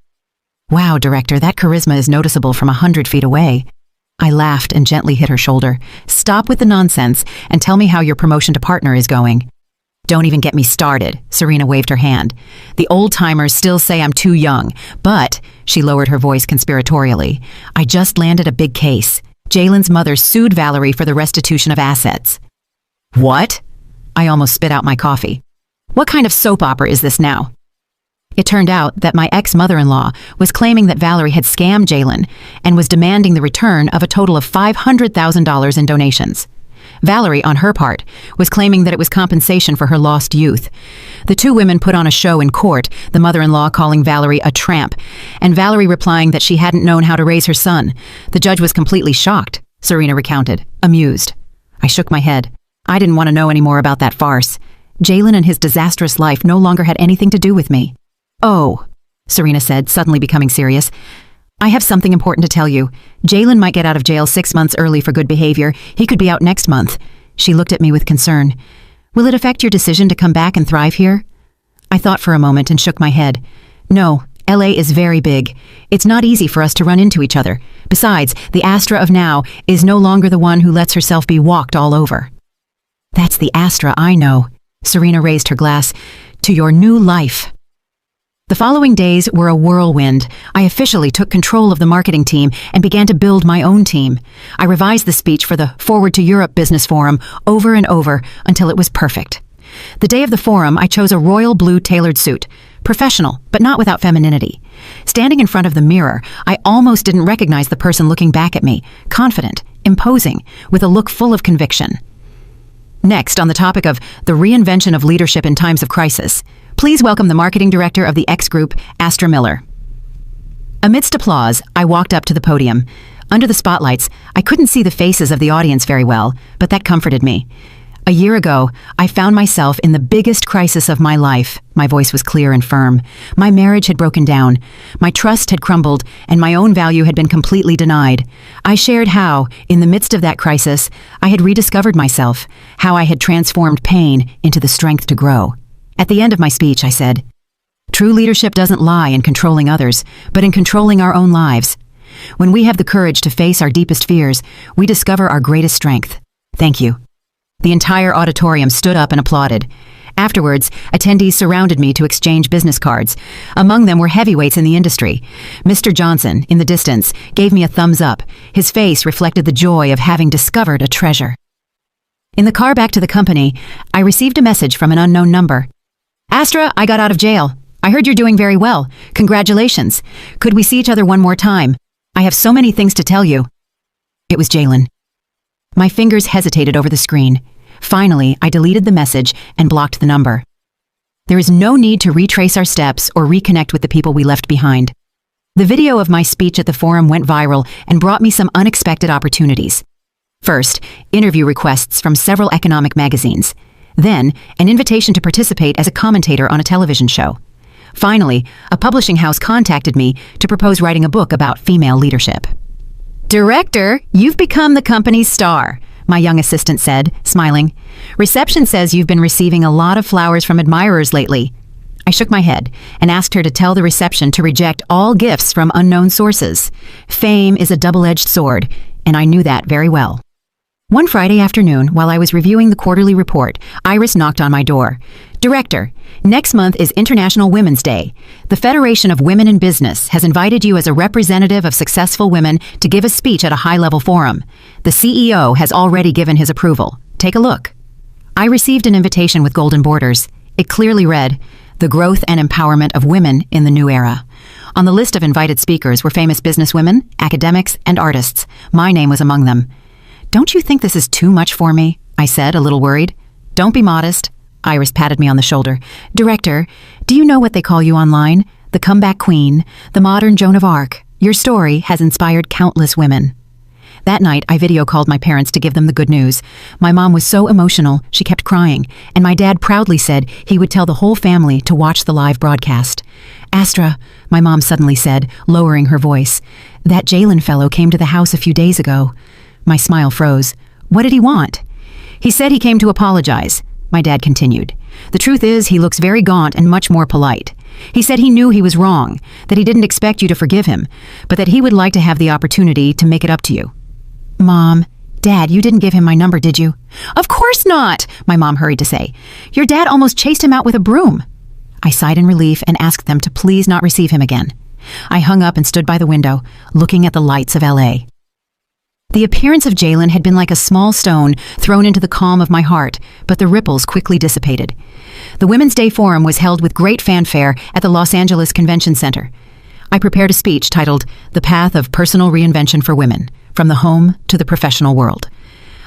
"Wow, Director, that charisma is noticeable from 100 feet away." I laughed and gently hit her shoulder. "Stop with the nonsense and tell me how your promotion to partner is going." "Don't even get me started," Serena waved her hand. "The old-timers still say I'm too young, but," she lowered her voice conspiratorially, "I just landed a big case. Jalen's mother sued Valerie for the restitution of assets." "What?" I almost spit out my coffee. "What kind of soap opera is this now?" It turned out that my ex-mother-in-law was claiming that Valerie had scammed Jalen and was demanding the return of a total of $500,000 in donations. Valerie, on her part, was claiming that it was compensation for her lost youth. The two women put on a show in court, the mother-in-law calling Valerie a tramp, and Valerie replying that she hadn't known how to raise her son. The judge was completely shocked, Serena recounted, amused. I shook my head. I didn't want to know any more about that farce. Jalen and his disastrous life no longer had anything to do with me. "Oh," Serena said, suddenly becoming serious. "I have something important to tell you. Jalen might get out of jail 6 months early for good behavior. He could be out next month." She looked at me with concern. "Will it affect your decision to come back and thrive here?" I thought for a moment and shook my head. "No, LA is very big. It's not easy for us to run into each other. Besides, the Astra of now is no longer the one who lets herself be walked all over." "That's the Astra I know." Serena raised her glass. "To your new life." The following days were a whirlwind. I officially took control of the marketing team and began to build my own team. I revised the speech for the Forward to Europe Business Forum over and over until it was perfect. The day of the forum, I chose a royal blue tailored suit. Professional, but not without femininity. Standing in front of the mirror, I almost didn't recognize the person looking back at me, confident, imposing, with a look full of conviction. Next, on the topic of the reinvention of leadership in times of crisis, please welcome the marketing director of the X Group, Astra Miller. Amidst applause, I walked up to the podium. Under the spotlights, I couldn't see the faces of the audience very well, but that comforted me. A year ago, I found myself in the biggest crisis of my life. My voice was clear and firm. My marriage had broken down. My trust had crumbled, and my own value had been completely denied. I shared how, in the midst of that crisis, I had rediscovered myself, how I had transformed pain into the strength to grow. At the end of my speech, I said, "True leadership doesn't lie in controlling others, but in controlling our own lives. When we have the courage to face our deepest fears, we discover our greatest strength. Thank you." The entire auditorium stood up and applauded. Afterwards, attendees surrounded me to exchange business cards. Among them were heavyweights in the industry. Mr. Johnson, in the distance, gave me a thumbs up. His face reflected the joy of having discovered a treasure. In the car back to the company, I received a message from an unknown number. "Astra, I got out of jail. I heard you're doing very well. Congratulations. Could we see each other one more time? I have so many things to tell you." It was Jalen. My fingers hesitated over the screen. Finally, I deleted the message and blocked the number. There is no need to retrace our steps or reconnect with the people we left behind. The video of my speech at the forum went viral and brought me some unexpected opportunities. First, interview requests from several economic magazines. Then, an invitation to participate as a commentator on a television show. Finally, a publishing house contacted me to propose writing a book about female leadership. "Director, you've become the company's star," my young assistant said, smiling. "Reception says you've been receiving a lot of flowers from admirers lately." I shook my head and asked her to tell the reception to reject all gifts from unknown sources. Fame is a double-edged sword, and I knew that very well. One Friday afternoon, while I was reviewing the quarterly report, Iris knocked on my door. "Director, next month is International Women's Day. The Federation of Women in Business has invited you as a representative of successful women to give a speech at a high-level forum. The CEO has already given his approval. Take a look." I received an invitation with golden borders. It clearly read, "The Growth and Empowerment of Women in the New Era." On the list of invited speakers were famous businesswomen, academics, and artists. My name was among them. "Don't you think this is too much for me?" I said, a little worried. Don't be modest. Iris patted me on the shoulder. Director, do you know what they call you online? The comeback queen, the modern Joan of Arc. Your story has inspired countless women. That night, I video called my parents to give them the good news. My mom was so emotional, she kept crying, and my dad proudly said he would tell the whole family to watch the live broadcast. Astra, my mom suddenly said, lowering her voice, that Jalen fellow came to the house a few days ago. My smile froze. What did he want? He said he came to apologize. My dad continued. The truth is, he looks very gaunt and much more polite. He said he knew he was wrong, that he didn't expect you to forgive him, but that he would like to have the opportunity to make it up to you. Mom, Dad, you didn't give him my number, did you? Of course not, my mom hurried to say. Your dad almost chased him out with a broom. I sighed in relief and asked them to please not receive him again. I hung up and stood by the window, looking at the lights of L.A. The appearance of Jalen had been like a small stone thrown into the calm of my heart, but the ripples quickly dissipated. The Women's Day Forum was held with great fanfare at the Los Angeles Convention Center. I prepared a speech titled, The Path of Personal Reinvention for Women, from the home to the professional world.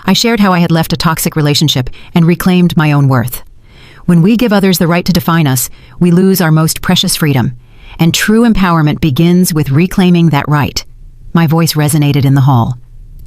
I shared how I had left a toxic relationship and reclaimed my own worth. When we give others the right to define us, we lose our most precious freedom, and true empowerment begins with reclaiming that right. My voice resonated in the hall.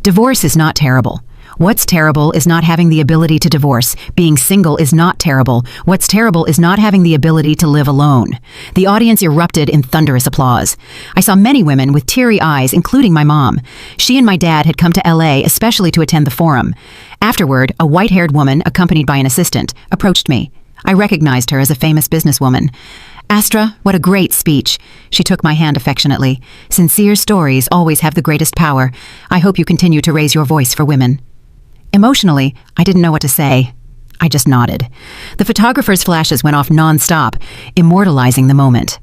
Divorce is not terrible. What's terrible is not having the ability to divorce. Being single is not terrible. What's terrible is not having the ability to live alone. The audience erupted in thunderous applause. I saw many women with teary eyes, including my mom. She and my dad had come to LA especially to attend the forum. Afterward, a white-haired woman, accompanied by an assistant, approached me. I recognized her as a famous businesswoman. Astra, what a great speech. She took my hand affectionately. Sincere stories always have the greatest power. I hope you continue to raise your voice for women. Emotionally, I didn't know what to say. I just nodded. The photographer's flashes went off non-stop, immortalizing the moment.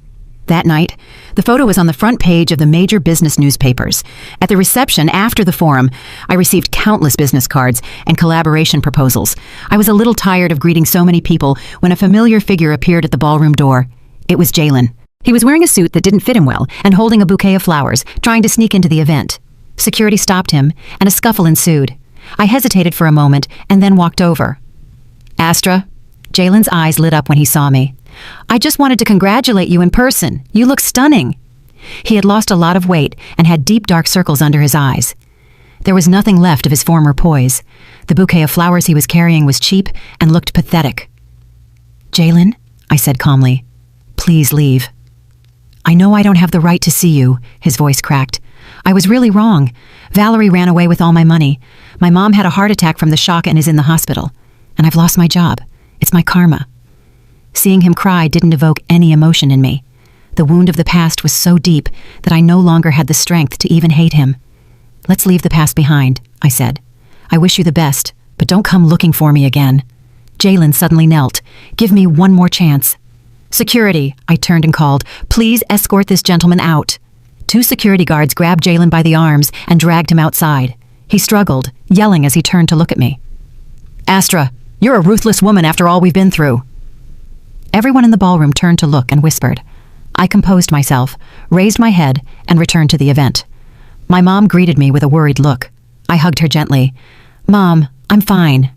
That night, the photo was on the front page of the major business newspapers. At the reception after the forum, I received countless business cards and collaboration proposals. I was a little tired of greeting so many people when a familiar figure appeared at the ballroom door. It was Jalen. He was wearing a suit that didn't fit him well and holding a bouquet of flowers, trying to sneak into the event. Security stopped him, and a scuffle ensued. I hesitated for a moment and then walked over. Astra, Jalen's eyes lit up when he saw me. I just wanted to congratulate you in person. You look stunning. He had lost a lot of weight and had deep dark circles under his eyes. There was nothing left of his former poise. The bouquet of flowers he was carrying was cheap and looked pathetic. Jalen, I said calmly, please leave. I know I don't have the right to see you, his voice cracked. I was really wrong. Valerie ran away with all my money. My mom had a heart attack from the shock and is in the hospital. And I've lost my job. It's my karma. Seeing him cry didn't evoke any emotion in me. The wound of the past was so deep that I no longer had the strength to even hate him. Let's leave the past behind, I said. I wish you the best, but don't come looking for me again. Jalen suddenly knelt. Give me one more chance. Security, I turned and called. Please escort this gentleman out. 2 security guards grabbed Jalen by the arms and dragged him outside. He struggled, yelling as he turned to look at me. Astra, you're a ruthless woman after all we've been through. Everyone in the ballroom turned to look and whispered. I composed myself, raised my head, and returned to the event. My mom greeted me with a worried look. I hugged her gently. Mom, I'm fine.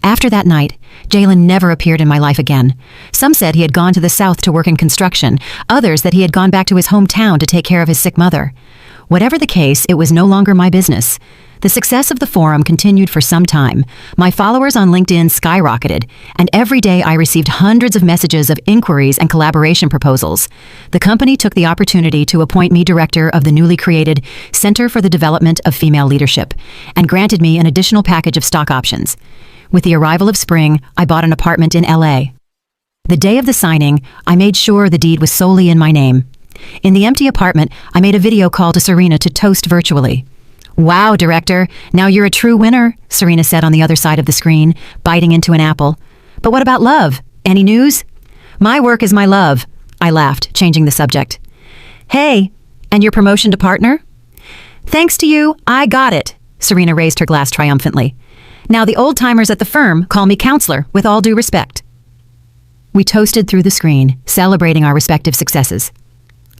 After that night, Jalen never appeared in my life again. Some said he had gone to the South to work in construction, others that he had gone back to his hometown to take care of his sick mother. Whatever the case, it was no longer my business. The success of the forum continued for some time. My followers on LinkedIn skyrocketed, and every day I received hundreds of messages of inquiries and collaboration proposals. The company took the opportunity to appoint me director of the newly created Center for the Development of Female Leadership, and granted me an additional package of stock options. With the arrival of spring, I bought an apartment in LA. The day of the signing, I made sure the deed was solely in my name. In the empty apartment, I made a video call to Serena to toast virtually. Wow, director, now you're a true winner, Serena said on the other side of the screen, biting into an apple. But what about love? Any news? My work is my love, I laughed, changing the subject. Hey, and your promotion to partner? Thanks to you, I got it, Serena raised her glass triumphantly. Now the old-timers at the firm call me counselor, with all due respect. We toasted through the screen, celebrating our respective successes.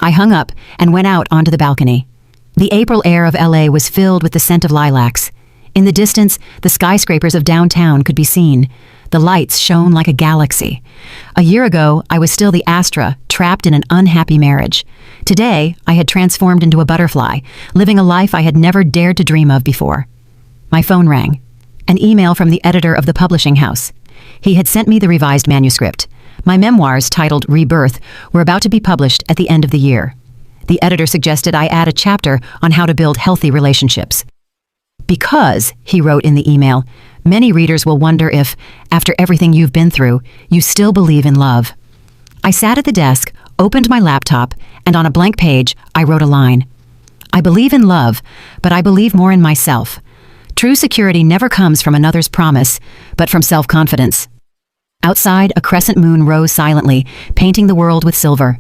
I hung up and went out onto the balcony. The April air of LA was filled with the scent of lilacs. In the distance, the skyscrapers of downtown could be seen. The lights shone like a galaxy. A year ago, I was still the Astra, trapped in an unhappy marriage. Today, I had transformed into a butterfly, living a life I had never dared to dream of before. My phone rang. An email from the editor of the publishing house. He had sent me the revised manuscript. My memoirs, titled Rebirth, were about to be published at the end of the year. The editor suggested I add a chapter on how to build healthy relationships. Because, he wrote in the email, many readers will wonder if, after everything you've been through, you still believe in love. I sat at the desk, opened my laptop, and on a blank page, I wrote a line. I believe in love, but I believe more in myself. True security never comes from another's promise, but from self-confidence. Outside, a crescent moon rose silently, painting the world with silver.